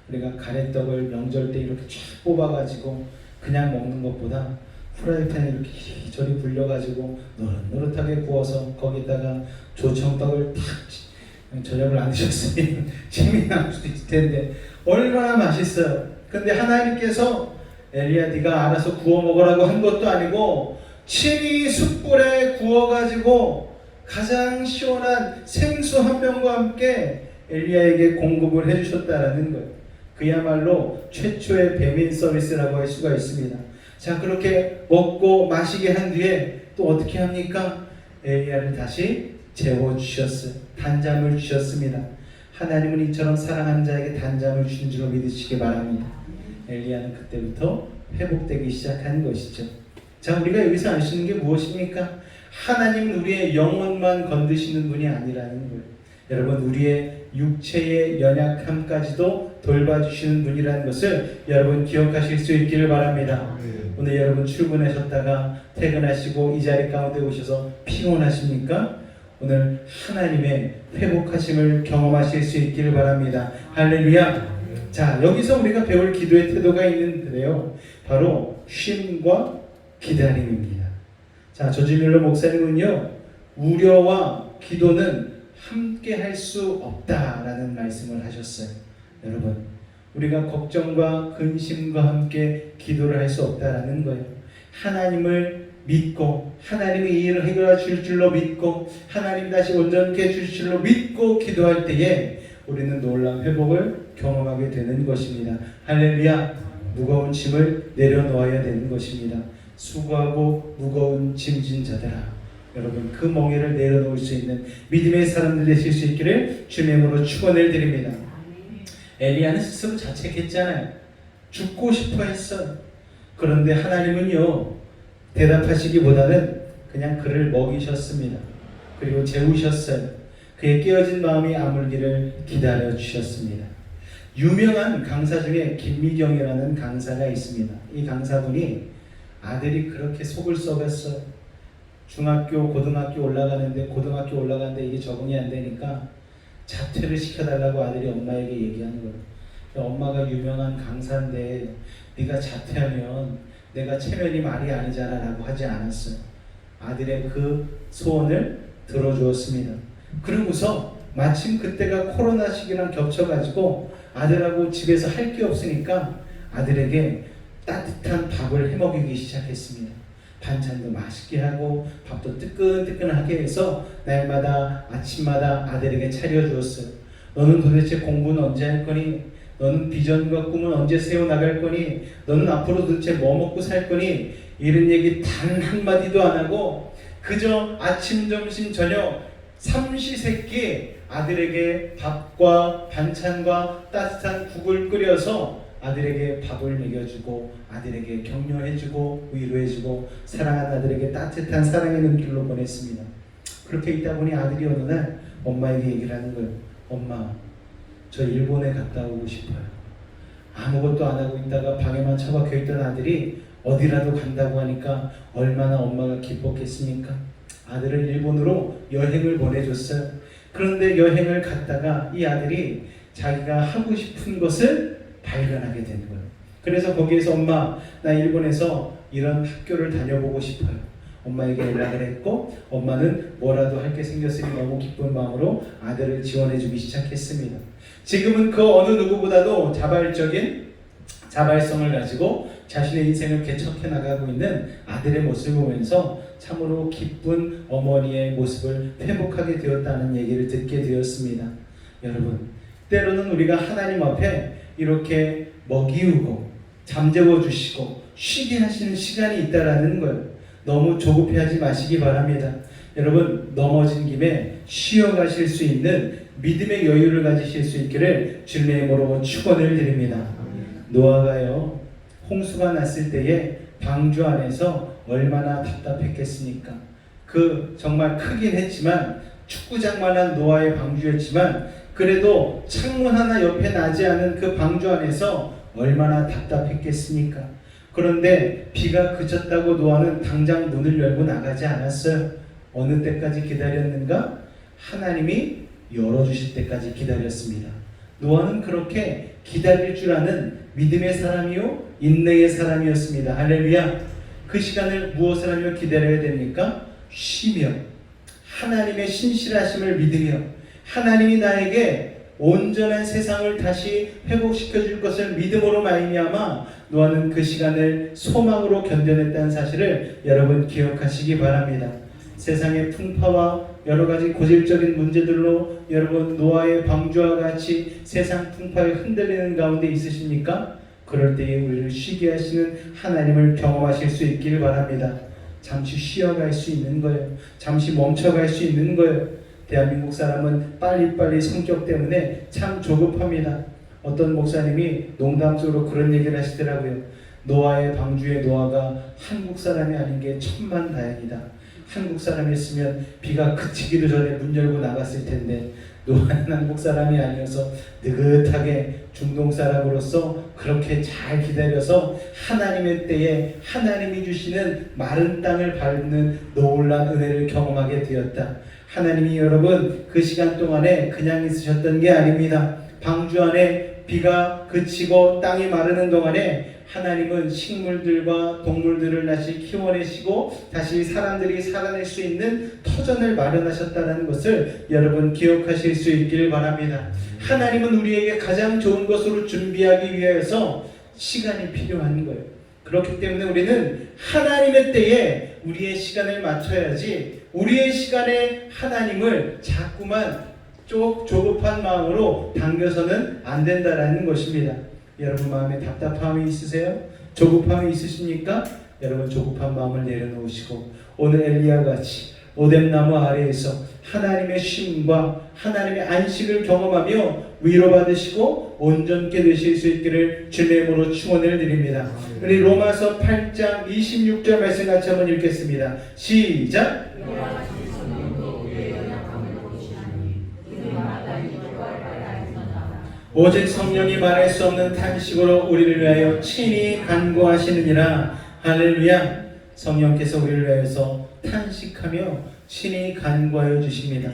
우리가 가래떡을 명절 때 이렇게 쫙 뽑아가지고 그냥 먹는 것보다 프라이팬에 이렇게 이리저리 불려가지고 노릇노릇하게 구워서 거기다가 조청떡을 탁 저녁을 안 드셨으면 침이 날 수도 있을 텐데 얼마나 맛있어요. 근데 하나님께서 엘리야 네가 알아서 구워 먹으라고 한 것도 아니고 친히 숯불에 구워가지고 가장 시원한 생수 한 병과 함께 엘리야에게 공급을 해주셨다라는 거예요. 그야말로 최초의 배민 서비스라고 할 수가 있습니다. 자, 그렇게 먹고 마시게 한 뒤에 또 어떻게 합니까? 엘리야를 다시 재워주셨어요. 단잠을 주셨습니다. 하나님은 이처럼 사랑하는 자에게 단잠을 주신 줄로 믿으시기 바랍니다. 엘리야는 그때부터 회복되기 시작한 것이죠. 자, 우리가 여기서 알 수 있는 게 무엇입니까? 하나님은 우리의 영혼만 건드시는 분이 아니라는 거예요. 여러분 우리의 육체의 연약함까지도 돌봐주시는 분이라는 것을 여러분 기억하실 수 있기를 바랍니다. 오늘 여러분 출근하셨다가 퇴근하시고 이 자리 가운데 오셔서 피곤하십니까? 오늘 하나님의 회복하심을 경험하실 수 있기를 바랍니다. 할렐루야. 자, 여기서 우리가 배울 기도의 태도가 있는데요, 바로 쉼과 기다림입니다. 자, 조지 밀러 목사님은요, 우려와 기도는 함께 할 수 없다라는 말씀을 하셨어요. 여러분, 우리가 걱정과 근심과 함께 기도를 할 수 없다라는 거예요. 하나님을 믿고 하나님이 이 일을 해결해 줄 줄로 믿고 하나님 다시 온전케 해줄 줄로 믿고 기도할 때에 우리는 놀라운 회복을 경험하게 되는 것입니다. 할렐루야. 무거운 짐을 내려놓아야 되는 것입니다. 수고하고 무거운 짐진 자들아, 여러분 그 멍에를 내려놓을 수 있는 믿음의 사람들 되실 수 있기를 주님의 이름으로 축원을 드립니다. 엘리야는 스스로 자책했잖아요. 죽고 싶어 했어요. 그런데 하나님은요, 대답하시기보다는 그냥 그를 먹이셨습니다. 그리고 재우셨어요. 그의 깨어진 마음이 아물기를 기다려 주셨습니다. 유명한 강사 중에 김미경이라는 강사가 있습니다. 이 강사분이 아들이 그렇게 속을 썩였어요. 중학교, 고등학교 올라가는데 이게 적응이 안 되니까 자퇴를 시켜달라고 아들이 엄마에게 얘기하는 거예요. 엄마가 유명한 강사인데 네가 자퇴하면 내가 체면이 말이 아니잖아 라고 하지 않았어요. 아들의 그 소원을 들어주었습니다. 그러고서 마침 그때가 코로나 시기랑 겹쳐가지고 아들하고 집에서 할 게 없으니까 아들에게 따뜻한 밥을 해먹이기 시작했습니다. 반찬도 맛있게 하고 밥도 뜨끈뜨끈하게 해서 날마다 아침마다 아들에게 차려주었어요. 너는 도대체 공부는 언제 할 거니? 너는 비전과 꿈은 언제 세워나갈 거니? 너는 앞으로 도대체 뭐 먹고 살 거니? 이런 얘기 단 한마디도 안 하고 그저 아침, 점심, 저녁 삼시세끼 아들에게 밥과 반찬과 따뜻한 국을 끓여서 아들에게 밥을 먹여주고 아들에게 격려해주고 위로해주고 사랑하는 아들에게 따뜻한 사랑의 눈길로 보냈습니다. 그렇게 있다 보니 아들이 어느 날 엄마에게 얘기를 하는 거예요. 엄마, 저 일본에 갔다 오고 싶어요. 아무것도 안 하고 있다가 방에만 처박혀 있던 아들이 어디라도 간다고 하니까 얼마나 엄마가 기뻤겠습니까? 아들을 일본으로 여행을 보내줬어요. 그런데 여행을 갔다가 이 아들이 자기가 하고 싶은 것을 발견하게 된 거예요. 그래서 거기에서 엄마, 나 일본에서 이런 학교를 다녀보고 싶어요. 엄마에게 연락을 했고 엄마는 뭐라도 할 게 생겼으니 너무 기쁜 마음으로 아들을 지원해주기 시작했습니다. 지금은 그 어느 누구보다도 자발적인 자발성을 가지고 자신의 인생을 개척해 나가고 있는 아들의 모습을 보면서 참으로 기쁜 어머니의 모습을 회복하게 되었다는 얘기를 듣게 되었습니다. 여러분, 때로는 우리가 하나님 앞에 이렇게 먹이우고 잠재워 주시고 쉬게 하시는 시간이 있다라는 걸 너무 조급해하지 마시기 바랍니다. 여러분, 넘어진 김에 쉬어가실 수 있는 믿음의 여유를 가지실 수 있기를 주님의 이름으로 축원을 드립니다. 노아가요, 홍수가 났을 때에 방주 안에서 얼마나 답답했겠습니까? 그 정말 크긴 했지만 축구장만한 노아의 방주였지만 그래도 창문 하나 옆에 나지 않은 그 방주 안에서 얼마나 답답했겠습니까? 그런데 비가 그쳤다고 노아는 당장 문을 열고 나가지 않았어요. 어느 때까지 기다렸는가? 하나님이 열어주실 때까지 기다렸습니다. 노아는 그렇게 기다릴 줄 아는 믿음의 사람이요 인내의 사람이었습니다. 할렐루야. 그 시간을 무엇을 하며 기다려야 됩니까? 쉬며 하나님의 신실하심을 믿으며 하나님이 나에게 온전한 세상을 다시 회복시켜 줄 것을 믿음으로 말미암아 노아는 그 시간을 소망으로 견뎌냈다는 사실을 여러분 기억하시기 바랍니다. 세상의 풍파와 여러 가지 고질적인 문제들로 여러분 노아의 방주와 같이 세상 풍파에 흔들리는 가운데 있으십니까? 그럴 때에 우리를 쉬게 하시는 하나님을 경험하실 수 있길 바랍니다. 잠시 쉬어갈 수 있는 거예요. 잠시 멈춰갈 수 있는 거예요. 대한민국 사람은 빨리빨리 성격 때문에 참 조급합니다. 어떤 목사님이 농담적으로 그런 얘기를 하시더라고요. 노아의 방주에 노아가 한국 사람이 아닌 게 천만다행이다. 한국 사람이었으면 비가 그치기도 전에 문 열고 나갔을 텐데 노아는 한국 사람이 아니어서 느긋하게 중동 사람으로서 그렇게 잘 기다려서 하나님의 때에 하나님이 주시는 마른 땅을 밟는 놀라운 은혜를 경험하게 되었다. 하나님이 여러분 그 시간 동안에 그냥 있으셨던 게 아닙니다. 방주 안에 비가 그치고 땅이 마르는 동안에 하나님은 식물들과 동물들을 다시 키워내시고 다시 사람들이 살아낼 수 있는 터전을 마련하셨다는 것을 여러분 기억하실 수 있기를 바랍니다. 하나님은 우리에게 가장 좋은 것으로 준비하기 위해서 시간이 필요한 거예요. 그렇기 때문에 우리는 하나님의 때에 우리의 시간을 맞춰야지 우리의 시간에 하나님을 자꾸만 조급한 마음으로 당겨서는 안 된다라는 것입니다. 여러분 마음에 답답함이 있으세요? 조급함이 있으십니까? 여러분 조급한 마음을 내려놓으시고 오늘 엘리야 같이 오뎀나무 아래에서 하나님의 쉼과 하나님의 안식을 경험하며 위로받으시고 온전케 되실 수 있기를 주님의 이름으로 축원을 드립니다. 우리 로마서 8장 26절 말씀 같이 한번 읽겠습니다. 시작! 오직 성령이 말할 수 없는 탄식으로 우리를 위하여 친히 간구하시느니라. 할렐루야. 성령께서 우리를 위하여서 탄식하며 친히 간구하여 주십니다.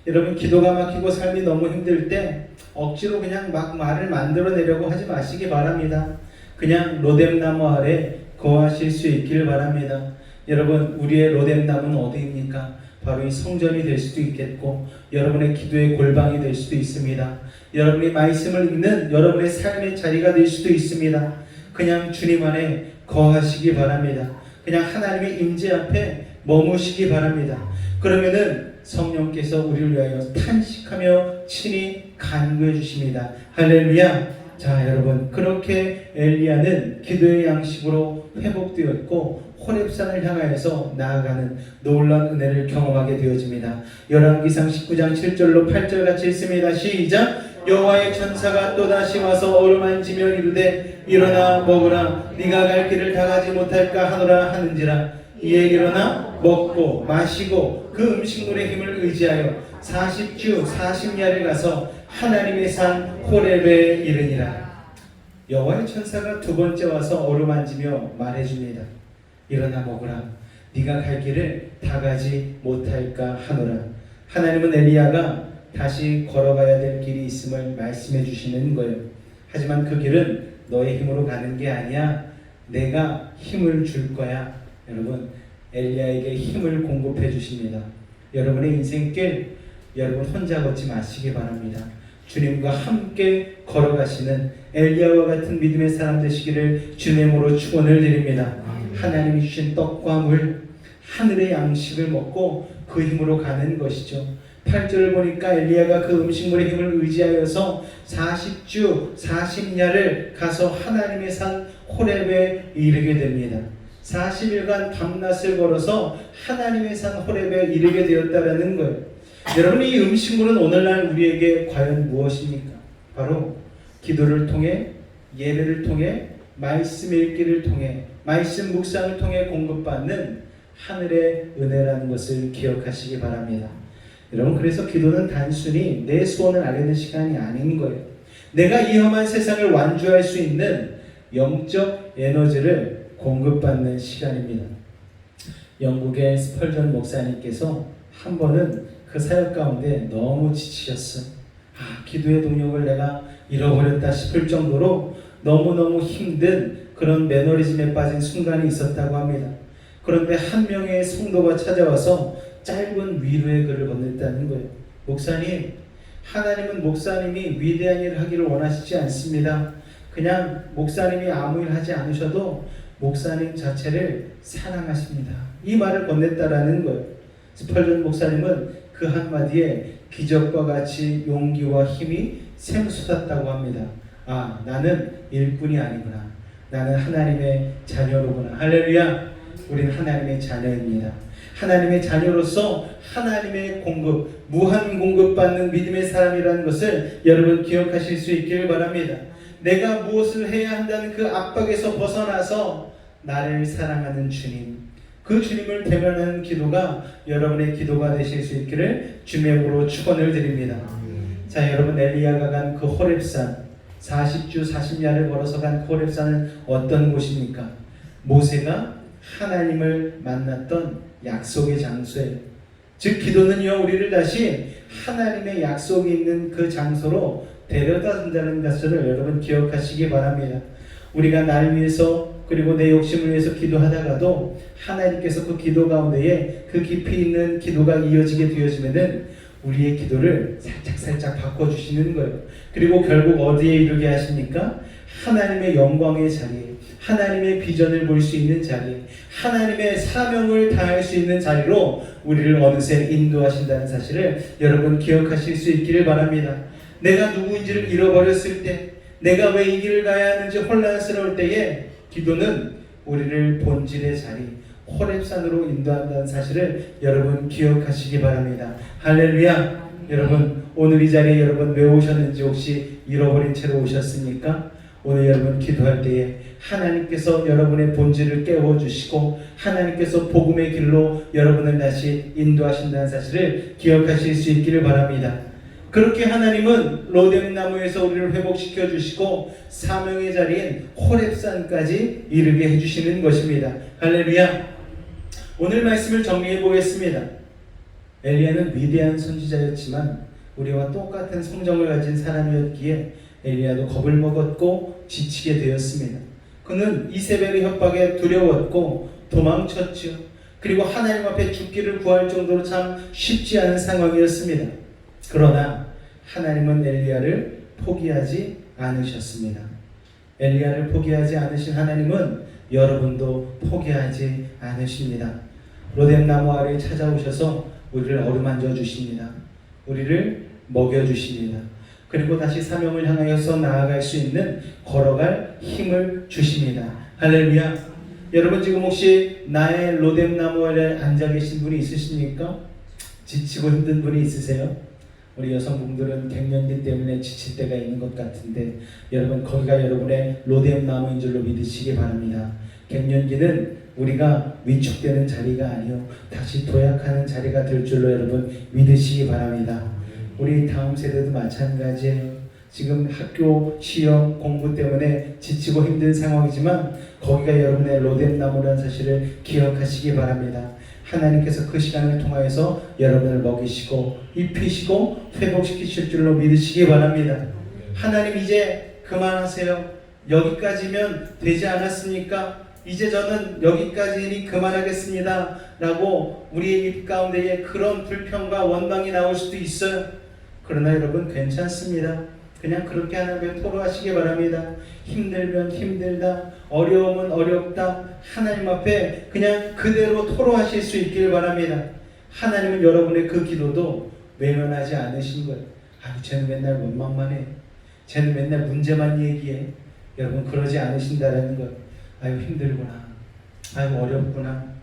여러분 기도가 막히고 삶이 너무 힘들 때 억지로 그냥 막 말을 만들어내려고 하지 마시기 바랍니다. 그냥 로뎀나무 아래 거하실 수 있기를 바랍니다. 여러분 우리의 로뎀나무는 어디입니까? 바로 이 성전이 될 수도 있겠고 여러분의 기도의 골방이 될 수도 있습니다. 여러분이 말씀을 읽는 여러분의 삶의 자리가 될 수도 있습니다. 그냥 주님 안에 거하시기 바랍니다. 그냥 하나님의 임재 앞에 머무시기 바랍니다. 그러면은 성령께서 우리를 위하여 탄식하며 친히 간구해 주십니다. 할렐루야. 자 여러분 그렇게 엘리야는 기도의 양식으로 회복되었고 호렙산을 향하여서 나아가는 놀라운 은혜를 경험하게 되어집니다. 열왕기상 19장 7절로 8절 같이 읽습니다. 시작! 여호와의 천사가 또다시 와서 어루만지며 이르되 일어나 먹으라 네가 갈 길을 다 가지 못할까 하노라 하는지라. 이에 일어나 먹고 마시고 그 음식물의 힘을 의지하여 40주 40야를 가서 하나님의 산 호렙에 이르니라. 여호와의 천사가 두 번째 와서 어루만지며 말해줍니다. 일어나 먹으라 네가 갈 길을 다 가지 못할까 하노라. 하나님은 엘리야가 다시 걸어가야 될 길이 있음을 말씀해 주시는 거예요. 하지만 그 길은 너의 힘으로 가는 게 아니야. 내가 힘을 줄 거야. 여러분 엘리야에게 힘을 공급해 주십니다. 여러분의 인생길 여러분 혼자 걷지 마시기 바랍니다. 주님과 함께 걸어가시는 엘리야와 같은 믿음의 사람 되시기를 주님의 이름으로 축원을 드립니다. 하나님이 주신 떡과 물 하늘의 양식을 먹고 그 힘으로 가는 것이죠. 8절을 보니까 엘리야가 그 음식물의 힘을 의지하여서 40주 40야를 가서 하나님의 산 호렙에 이르게 됩니다. 40일간 밤낮을 걸어서 하나님의 산 호렙에 이르게 되었다라는 거예요. 여러분 이 음식물은 오늘날 우리에게 과연 무엇입니까? 바로 기도를 통해 예배를 통해 말씀 읽기를 통해 말씀 묵상을 통해 공급받는 하늘의 은혜라는 것을 기억하시기 바랍니다. 여러분 그래서 기도는 단순히 내 소원을 알리는 시간이 아닌 거예요. 내가 이 험한 세상을 완주할 수 있는 영적 에너지를 공급받는 시간입니다. 영국의 스펄전 목사님께서 한 번은 그 사역 가운데 너무 지치셨어요. 기도의 동력을 내가 잃어버렸다 싶을 정도로 너무너무 힘든 그런 매너리즘에 빠진 순간이 있었다고 합니다. 그런데 한 명의 성도가 찾아와서 짧은 위로의 글을 건넸다는 거예요. 목사님, 하나님은 목사님이 위대한 일을 하기를 원하시지 않습니다. 그냥 목사님이 아무 일 하지 않으셔도 목사님 자체를 사랑하십니다. 이 말을 건넸다라는 거예요. 스펄전 목사님은 그 한마디에 기적과 같이 용기와 힘이 샘솟았다고 합니다. 나는 일꾼이 아니구나. 나는 하나님의 자녀로구나. 할렐루야. 우리는 하나님의 자녀입니다. 하나님의 자녀로서 하나님의 공급, 무한 공급받는 믿음의 사람이라는 것을 여러분 기억하실 수 있기를 바랍니다. 내가 무엇을 해야 한다는 그 압박에서 벗어나서 나를 사랑하는 주님, 그 주님을 대면하는 기도가 여러분의 기도가 되실 수 있기를 주님의 이름으로 축원을 드립니다. 자, 여러분 엘리야가 간 그 호렙산 40주 40야를 걸어서 간 그 호렙산은 어떤 곳입니까? 모세가 하나님을 만났던 약속의 장소예요. 즉 기도는요 우리를 다시 하나님의 약속이 있는 그 장소로 데려다 준다는 것을 여러분 기억하시기 바랍니다. 우리가 나를 위해서 그리고 내 욕심을 위해서 기도하다가도 하나님께서 그 기도 가운데에 그 깊이 있는 기도가 이어지게 되어지면은 우리의 기도를 살짝 바꿔주시는 거예요. 그리고 결국 어디에 이르게 하십니까? 하나님의 영광의 자리, 하나님의 비전을 볼 수 있는 자리, 하나님의 사명을 다할 수 있는 자리로 우리를 어느새 인도하신다는 사실을 여러분 기억하실 수 있기를 바랍니다. 내가 누구인지를 잃어버렸을 때, 내가 왜 이 길을 가야 하는지 혼란스러울 때에 기도는 우리를 본질의 자리 호렙산으로 인도한다는 사실을 여러분 기억하시기 바랍니다. 할렐루야. 여러분 오늘 이 자리에 여러분 왜 오셨는지 혹시 잃어버린 채로 오셨습니까? 오늘 여러분 기도할 때에 하나님께서 여러분의 본질을 깨워주시고 하나님께서 복음의 길로 여러분을 다시 인도하신다는 사실을 기억하실 수 있기를 바랍니다. 그렇게 하나님은 로뎀나무에서 우리를 회복시켜 주시고 사명의 자리인 호렙산까지 이르게 해주시는 것입니다. 할렐루야. 오늘 말씀을 정리해 보겠습니다. 엘리야는 위대한 선지자였지만 우리와 똑같은 성정을 가진 사람이었기에 엘리야도 겁을 먹었고 지치게 되었습니다. 그는 이세벨의 협박에 두려웠고 도망쳤죠. 그리고 하나님 앞에 죽기를 구할 정도로 참 쉽지 않은 상황이었습니다. 그러나 하나님은 엘리야를 포기하지 않으셨습니다. 엘리야를 포기하지 않으신 하나님은 여러분도 포기하지 않으십니다. 로뎀나무 아래에 찾아오셔서 우리를 어루만져 주십니다. 우리를 먹여 주십니다. 그리고 다시 사명을 향하여서 나아갈 수 있는 걸어갈 힘을 주십니다. 할렐루야. 여러분 지금 혹시 나의 로뎀나무 아래 앉아 계신 분이 있으십니까? 지치고 힘든 분이 있으세요? 우리 여성분들은 갱년기 때문에 지칠 때가 있는 것 같은데 여러분 거기가 여러분의 로뎀나무인 줄로 믿으시기 바랍니다. 갱년기는 우리가 위축되는 자리가 아니요 다시 도약하는 자리가 될 줄로 여러분 믿으시기 바랍니다. 우리 다음 세대도 마찬가지예요. 지금 학교, 시험, 공부 때문에 지치고 힘든 상황이지만 거기가 여러분의 로뎀나무라는 사실을 기억하시기 바랍니다. 하나님께서 그 시간을 통하여서 여러분을 먹이시고 입히시고 회복시키실 줄로 믿으시기 바랍니다. 하나님 이제 그만하세요. 여기까지면 되지 않았습니까? 이제 저는 여기까지니 그만하겠습니다 라고 우리의 입 가운데에 그런 불평과 원망이 나올 수도 있어요. 그러나 여러분 괜찮습니다. 그냥 그렇게 하나님께 토로하시기 바랍니다. 힘들면 힘들다, 어려우면 어렵다, 하나님 앞에 그냥 그대로 토로하실 수 있기를 바랍니다. 하나님은 여러분의 그 기도도 외면하지 않으신 거예요. 아유 쟤는 맨날 원망만 해, 쟤는 맨날 문제만 얘기해. 여러분 그러지 않으신다라는 것. 아유 힘들구나, 아유 어렵구나,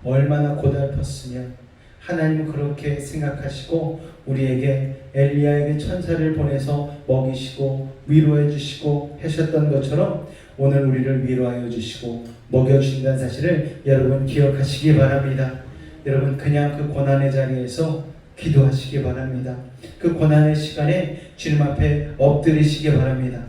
얼마나 고달팠으면 하나님은 그렇게 생각하시고 우리에게 엘리야에게 천사를 보내서 먹이시고 위로해 주시고 하셨던 것처럼 오늘 우리를 위로하여 주시고 먹여 주신다는 사실을 여러분 기억하시기 바랍니다. 여러분 그냥 그 고난의 자리에서 기도하시기 바랍니다. 그 고난의 시간에 주님 앞에 엎드리시기 바랍니다.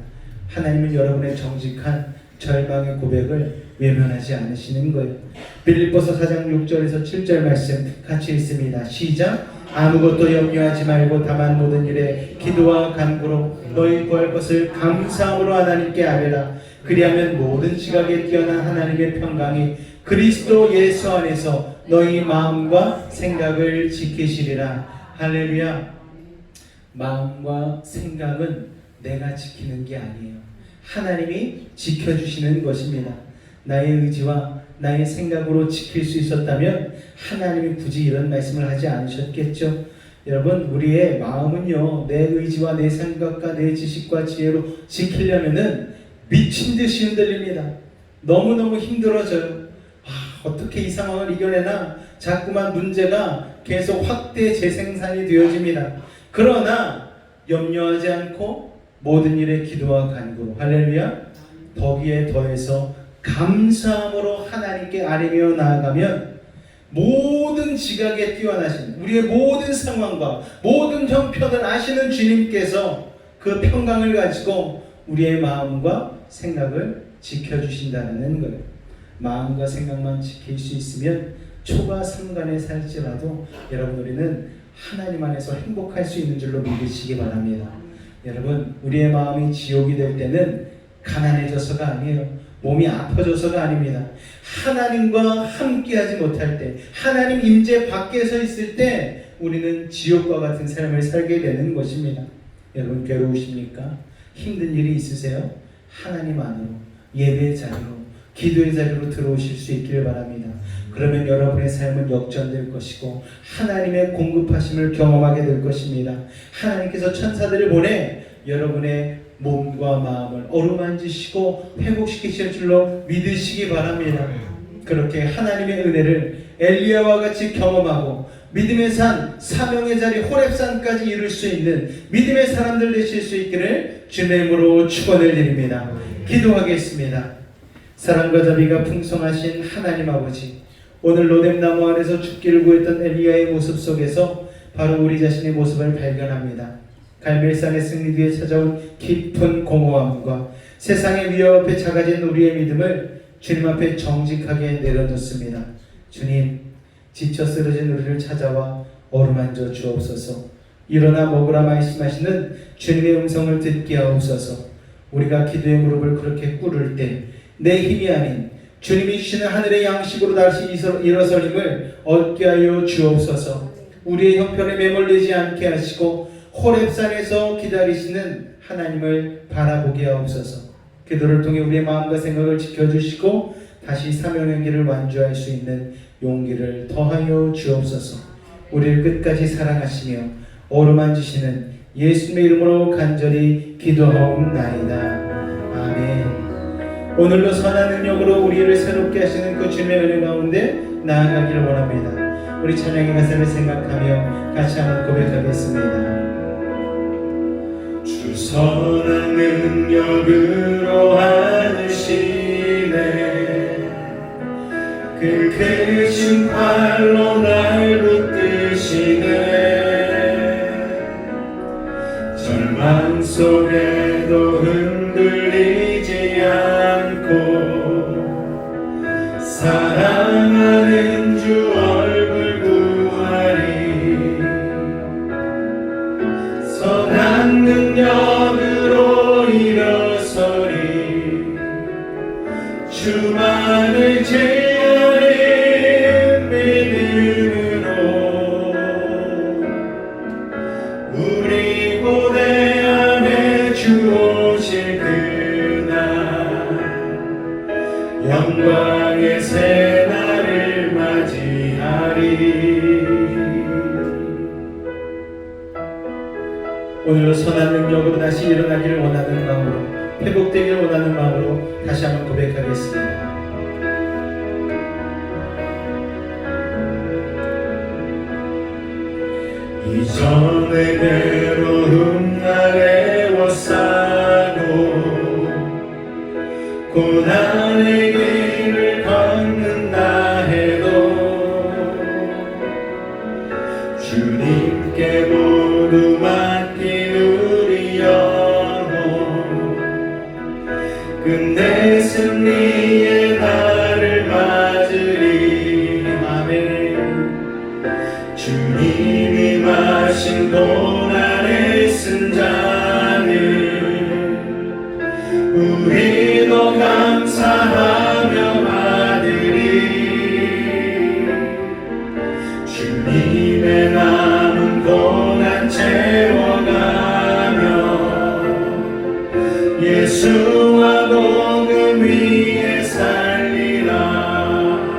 하나님은 여러분의 정직한 절망의 고백을 외면하지 않으시는 거예요. 빌립보서 4장 6절에서 7절 말씀 같이 읽습니다. 시작. 아무것도 염려하지 말고 다만 모든 일에 기도와 간구로 너희 구할 것을 감사함으로 하나님께 아뢰라. 그리하면 모든 지각에 뛰어난 하나님의 평강이 그리스도 예수 안에서 너희 마음과 생각을 지키시리라. 할렐루야. 마음과 생각은 내가 지키는 게 아니에요. 하나님이 지켜주시는 것입니다. 나의 의지와 나의 생각으로 지킬 수 있었다면 하나님이 굳이 이런 말씀을 하지 않으셨겠죠. 여러분 우리의 마음은요 내 의지와 내 생각과 내 지식과 지혜로 지키려면은 미친 듯이 흔들립니다. 너무너무 힘들어져요. 어떻게 이 상황을 이겨내나 자꾸만 문제가 계속 확대 재생산이 되어집니다. 그러나 염려하지 않고 모든 일에 기도와 간구로 할렐루야 거기에 더해서 감사함으로 하나님께 아뢰며 나아가면 모든 지각에 뛰어나신 우리의 모든 상황과 모든 형편을 아시는 주님께서 그 평강을 가지고 우리의 마음과 생각을 지켜주신다는 거예요. 마음과 생각만 지킬 수 있으면 초과 상간에 살지라도 여러분 우리는 하나님 안에서 행복할 수 있는 줄로 믿으시기 바랍니다. 여러분 우리의 마음이 지옥이 될 때는 가난해져서가 아니에요. 몸이 아파져서가 아닙니다. 하나님과 함께하지 못할 때 하나님 임재 밖에 서 있을 때 우리는 지옥과 같은 삶을 살게 되는 것입니다. 여러분 괴로우십니까? 힘든 일이 있으세요? 하나님 안으로 예배의 자리로 기도의 자리로 들어오실 수 있기를 바랍니다. 그러면 여러분의 삶은 역전될 것이고 하나님의 공급하심을 경험하게 될 것입니다. 하나님께서 천사들을 보내 여러분의 몸과 마음을 어루만지시고 회복시키실 줄로 믿으시기 바랍니다. 그렇게 하나님의 은혜를 엘리야와 같이 경험하고 믿음의 산, 사명의 자리 호렙산까지 이룰 수 있는 믿음의 사람들 되실 수 있기를 주님의 이름으로 축원을 드립니다. 기도하겠습니다. 사랑과 자비가 풍성하신 하나님 아버지, 오늘 로뎀나무 아래서 죽기를 구했던 엘리야의 모습 속에서 바로 우리 자신의 모습을 발견합니다. 갈멜산의 승리 뒤에 찾아온 깊은 공허함과 세상의 위협 앞에 작아진 우리의 믿음을 주님 앞에 정직하게 내려놓습니다. 주님, 지쳐 쓰러진 우리를 찾아와 어루만져 주옵소서. 일어나 먹으라 말씀하시는 주님의 음성을 듣게 하옵소서. 우리가 기도의 무릎을 그렇게 꿇을 때 내 힘이 아닌 주님이 주시는 하늘의 양식으로 다시 일어서림을 얻게 하여 주옵소서. 우리의 형편에 매몰리지 않게 하시고 호렙산에서 기다리시는 하나님을 바라보게 하옵소서. 기도를 통해 우리의 마음과 생각을 지켜주시고 다시 사명의 길을 완주할 수 있는 용기를 더하여 주옵소서. 우리를 끝까지 사랑하시며 어루만지시는 예수님의 이름으로 간절히 기도하옵나이다. 아멘. 오늘도 선한 능력으로 우리를 새롭게 하시는 그 주님의 은혜 가운데 나아가기를 원합니다. 우리 찬양의 가사를 생각하며 같이 한번 고백하겠습니다. 주 선한 능력으로 하시네, 그 크신 팔로 날 붙드시네. 절망 속에도 흔들리지 않고 사랑하는 주 얼굴 구하리. 선한 능력으로 일어서리. 주만을 제하는 믿음으로 우리 고대 안에 주 오실 그날 영광의 새날을 맞이하리. 오늘도 선한 능력으로 다시 일어나기를 원하는 마음으로, 회복되기를 원하는 마음으로 다시 한번 고백하겠습니다. 이전의 괴로움 아래워 싸고 고난의 길을 걷는다 해도 주님께 모두 맡긴 우리 영혼 끝내 승리의 날을 맞으리. 아멘. 주님이 마신 고난의 쓴잔을 우리도 감사하며 받으리. 주님의 남은 고난 채워가며 예수와 복음 위에 살리라.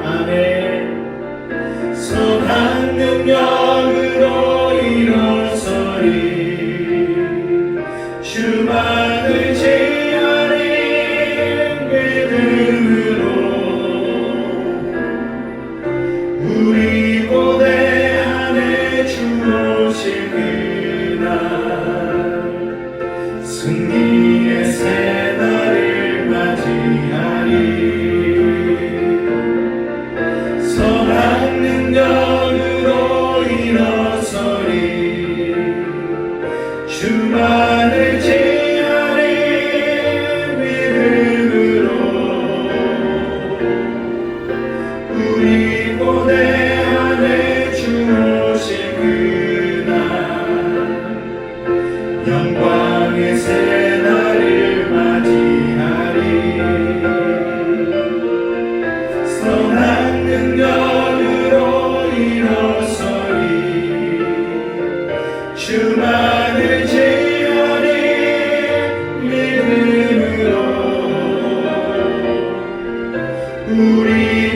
아멘. 선한 능력으로 일어서리. 주만을 제하리. 믿음으로 우리 고대 안에 주 오실 그날 승리의 새날을 맞이하리. 선한 능력으로 일어서리. 주만을 제하리. 믿음으로 우리 고대 안에 주 오실 그날 영광의 새날을 맞이하리. 선한 능력으로 일어서리. 주만을 제하리. 믿음으로 우리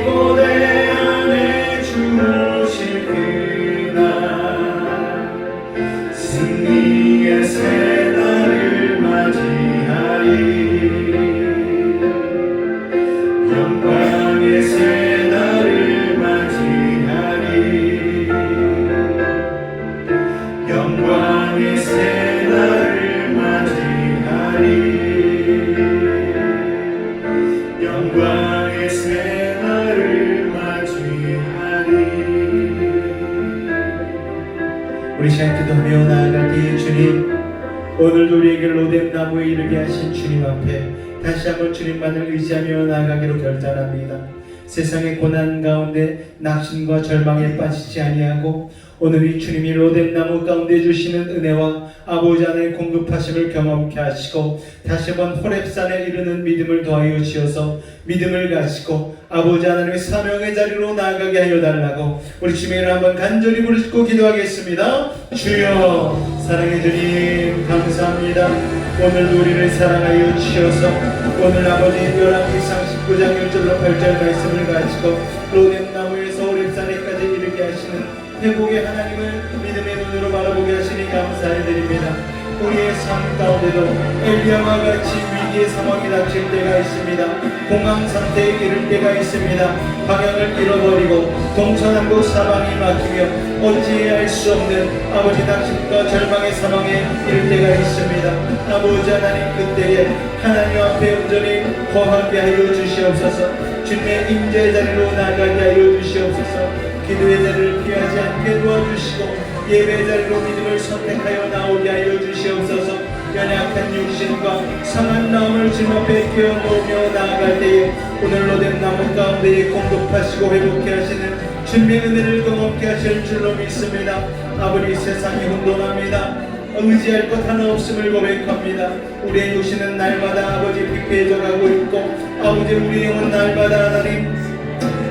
고대 안에 주 우리 시간 기도하며 나아갈 때에 주님, 오늘도 우리에게 로뎀 나무에 이르게 하신 주님 앞에 다시 한번 주님만을 의지하며 나아가기로 결단합니다. 세상의 고난 가운데 낙심과 절망에 빠지지 아니하고 오늘 이 주님이 로뎀 나무 가운데 주시는 은혜와 아버지 하나님의 공급하심을 경험케 하시고 다시 한번 호렙산에 이르는 믿음을 더하여 주셔서 믿음을 가지고 아버지 하나님의 사명의 자리로 나아가게 하여 달라고 우리 주님을 한번 간절히 부르짖고 기도하겠습니다. 주여, 사랑의 주님 감사합니다. 오늘도 우리를 사랑하여 주셔서 오늘 아버지 열왕기상 19장 1절로 8절 말씀을 가지고 로뎀 나무에서 호렙산에까지 이르게 하시는 회복의 하나님을 믿음의 눈으로 바라보게 하시니 감사드립니다. 우리의 삶 가운데도 엘리야와 같이 위기의 상황이 닥칠 때가 있습니다. 공황 상태에 이를 때가 있습니다. 방향을 잃어버리고 동서남북 사방이 막히며 어찌해야 할 수 없는 아버지 낙심과 절망의 상황에 이를 때가 있습니다. 아버지 하나님, 그때에 하나님 앞에 온전히 거하게 하여 주시옵소서. 주님의 임재의 자리로 나가게 하여 주시옵소서. 기도의 자리를 피하지 않게 도와주시고 예배의 자리로 믿음을 선택하여 나오게 하여 주시옵소서. 연약한 육신과 상한 마음을 주님 앞에 끼워놓으며 나아갈 때에 오늘 로뎀 나무 가운데에 공급하시고 회복케 하시는 주님의 은혜를 경험케 하실 줄로 믿습니다. 아버지, 세상이 혼돈합니다. 의지할 것 하나 없음을 고백합니다. 우리의 육신은 날마다 아버지 피폐해져 가고 있고 아버지, 우리 영은 날마다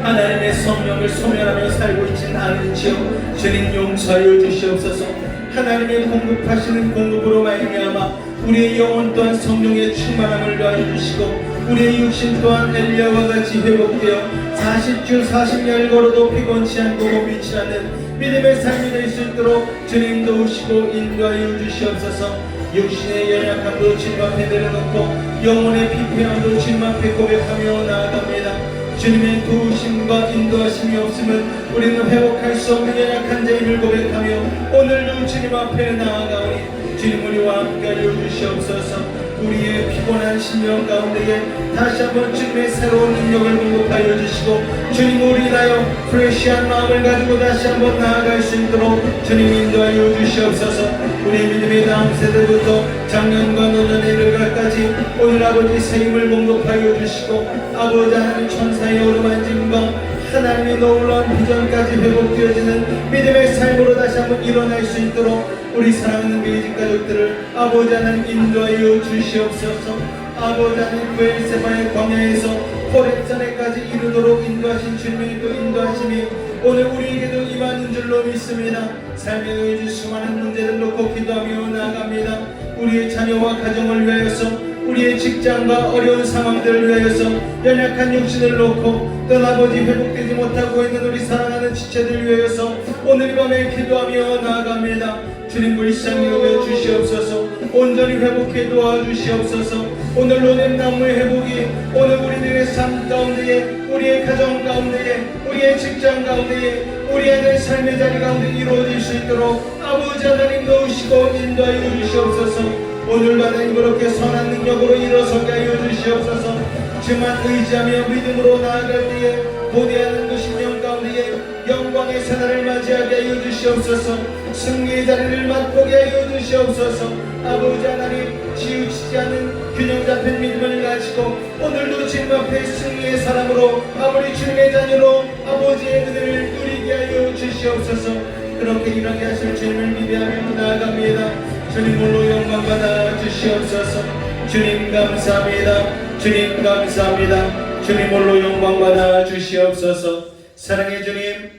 하나님의 성령을 소멸하며 살고 있지는 않은지요. 주님 용서하여 주시옵소서. 하나님의 공급하시는 공급으로 말미암아 우리의 영혼 또한 성령의 충만함을 더하여 주시고 우리의 육신 또한 엘리야와 같이 회복되어 40주 40년 걸어도 피곤치 않고 고민치 않는 믿음의 삶이 될 수 있도록 주님 도우시고 인도하여 주시옵소서. 육신의 연약함도 주님 앞에 내려놓고 영혼의 피폐함도 주님 앞에 고백하며 나아갑니다. 주님의 도우심과 인도하심이 없으면 우리는 회복할 수 없는 연약한 자임을 고백하며 오늘도 주님 앞에 나아가오니 주님 우리와 함께하여 주시옵소서. 우리의 피곤한 심령 가운데에 다시 한번 주님의 새로운 능력을 공급하여 주시고 주님, 우리 인하여 프레시한 마음을 가지고 다시 한번 나아갈 수 있도록 주님 인도하여 주시옵소서. 우리 믿음의 다음 세대부터 작년과 노년에 이르기까지 오늘 아버지 새 힘을 공급하여 주시고 아버지 하나님 천사의 어루만짐과 하나님의 놀라운 비전까지 회복되어지는 믿음의 삶으로 다시 한번 일어날 수 있도록 우리 사랑하는 베이직 가족들을 아버지 하나님 인도하여 주시옵소서. 아버지 하나님, 베엘세바의 광야에서 호렙산에까지 이르도록 인도하신 주님의 그 인도하심이 오늘 우리에게도 임하는 줄로 믿습니다. 삶에 의지 수많은 문제를 놓고 기도하며 나아갑니다. 우리의 자녀와 가정을 위하여서, 우리의 직장과 어려운 상황들을 위하여서, 연약한 육신을 놓고 또 아버지 회복되지 못하고 있는 우리 사랑하는 지체들 위하여서 오늘 밤에 기도하며 나아갑니다. 주님, 불쌍히 여겨 주시옵소서. 온전히 회복해 도와주시옵소서. 오늘 로뎀 나무의 회복이 오늘 우리들의 삶 가운데에, 우리의 가정 가운데에, 우리의 직장 가운데에, 우리의 삶의 자리 가운데 이루어질 수 있도록 아버지 하나님 도우시고 인도하여 주시옵소서. 오늘도 하나님 그렇게 선한 능력으로 일어서게 하여 주시옵소서. 주만 의지하며 믿음으로 나아갈 때에 고대하는 그 심령 가운데에 영광의 새날을 맞이하게 하여 주시옵소서. 승리의 자리를 맛보게 하여 주시옵소서. 아버지 하나님, 치우치지 않은 균형 잡힌 믿음을 가지고 오늘도 주님 앞에 승리의 사람으로 아버지 주님의 자녀로 아버지의 은혜를 누리게 하여 주시옵소서. 그렇게 일하게 하실 주님을 기대하며 나아갑니다. 주님 홀로 영광 받아 주시옵소서. 주님 감사합니다. 주님 감사합니다. 주님 홀로 영광 받아 주시옵소서. 사랑의 주님,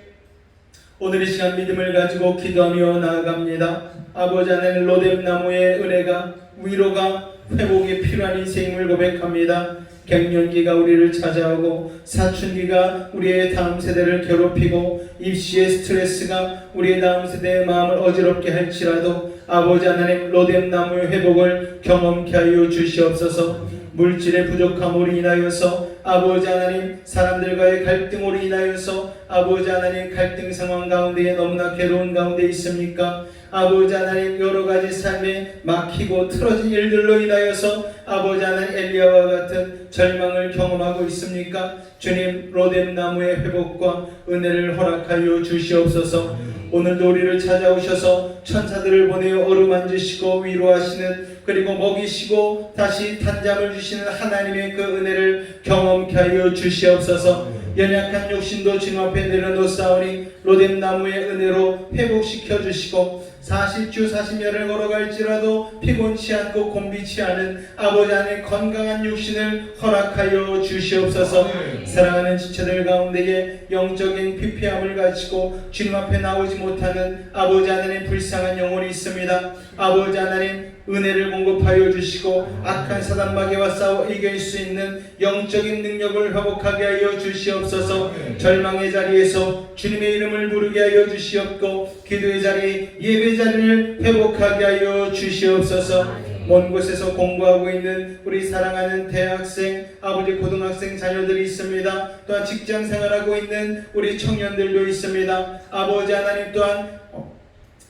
오늘 이 시간 믿음을 가지고 기도하며 나아갑니다. 아버지 하나님, 로뎀 나무의 은혜가, 위로가, 회복이 필요한 인생임을 고백합니다. 갱년기가 우리를 찾아오고 사춘기가 우리의 다음 세대를 괴롭히고 입시의 스트레스가 우리의 다음 세대의 마음을 어지럽게 할지라도 아버지 하나님, 로뎀 나무의 회복을 경험케 하여 주시옵소서. 물질의 부족함으로 인하여서 아버지 하나님, 사람들과의 갈등으로 인하여서 아버지 하나님 갈등 상황 가운데에 너무나 괴로운 가운데 있습니까? 아버지 하나님 여러 가지 삶에 막히고 틀어진 일들로 인하여서 아버지 하나님 엘리야와 같은 절망을 경험하고 있습니까? 주님 로뎀 나무의 회복과 은혜를 허락하여 주시옵소서. 오늘도 우리를 찾아오셔서 천사들을 보내어 어루만지시고 위로하시는, 그리고 먹이시고 다시 단잠을 주시는 하나님의 그 은혜를 경험케 하여 주시옵소서. 연약한 욕심도 주님 앞에 내려놓사오니 로뎀 나무의 은혜로 회복시켜 주시고 40주 40년을 걸어갈지라도 피곤치 않고 곤비치 않은 아버지 하나님의 건강한 육신을 허락하여 주시옵소서. 사랑하는 지체들 가운데에 영적인 피폐함을 가지고 주님 앞에 나오지 못하는 아버지 하나님의 불쌍한 영혼이 있습니다. 아버지 하나님 은혜를 공급하여 주시고 악한 사단 마귀와 싸워 이길 수 있는 영적인 능력을 회복하게 하여 주시옵소서. 절망의 자리에서 주님의 이름을 부르게 하여 주시옵고 기도의 자리, 예배 자리를 회복하게 하여 주시옵소서. 먼 곳에서 공부하고 있는 우리 사랑하는 대학생, 아버지 고등학생 자녀들이 있습니다. 또한 직장 생활하고 있는 우리 청년들도 있습니다. 아버지 하나님 또한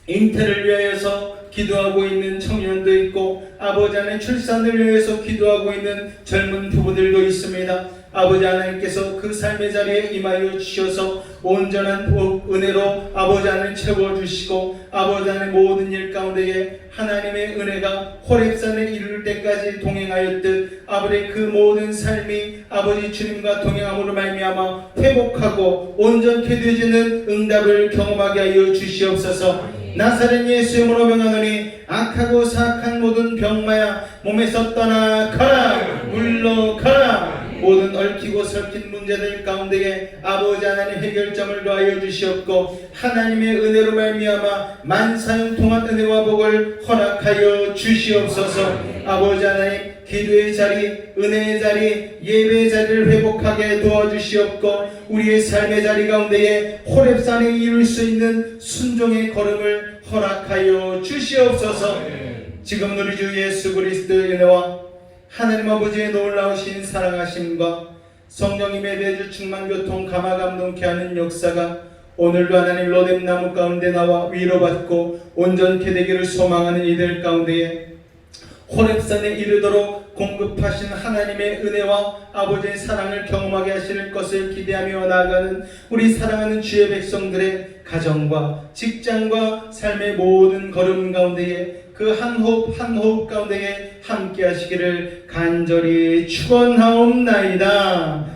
잉태를 위하여서 기도하고 있는 청년도 있고 아버지 하나님 출산을 위해서 기도하고 있는 젊은 부부들도 있습니다. 아버지 하나님께서 그 삶의 자리에 임하여 주셔서 온전한 은혜로 아버지 하나님 채워주시고 아버지 하나님 모든 일 가운데에 하나님의 은혜가 호렙산에 이를 때까지 동행하였듯 아버지 그 모든 삶이 아버지 주님과 동행함으로 말미암아 회복하고 온전케 되어지는 응답을 경험하게 하여 주시옵소서. 나사렛 예수 이름으로 명하노니 악하고 사악한 모든 병마야 몸에서 떠나가라, 물러가라. 모든 얽히고 설킨 문제들 가운데에 아버지 하나님 해결점을 놓아여 주시옵고 하나님의 은혜로 말미암아 만사형 동안 은혜와 복을 허락하여 주시옵소서. 아버지 하나님 기도의 자리, 은혜의 자리, 예배의 자리를 회복하게 도와주시옵고 우리의 삶의 자리 가운데에 호렙산에 이룰 수 있는 순종의 걸음을 허락하여 주시옵소서. 지금 우리 주 예수 그리스도의 은혜와 하나님 아버지의 놀라우신 사랑하심과 성령님의 대주 충만 교통 감화 감동케 하는 역사가 오늘도 하나님 로뎀 나무 가운데 나와 위로받고 온전케 되기를 소망하는 이들 가운데에 호렙산에 이르도록 공급하신 하나님의 은혜와 아버지의 사랑을 경험하게 하실 것을 기대하며 나아가는 우리 사랑하는 주의 백성들의 가정과 직장과 삶의 모든 걸음 가운데에 그 한 호흡 한 호흡 가운데에 함께 하시기를 간절히 축원하옵나이다.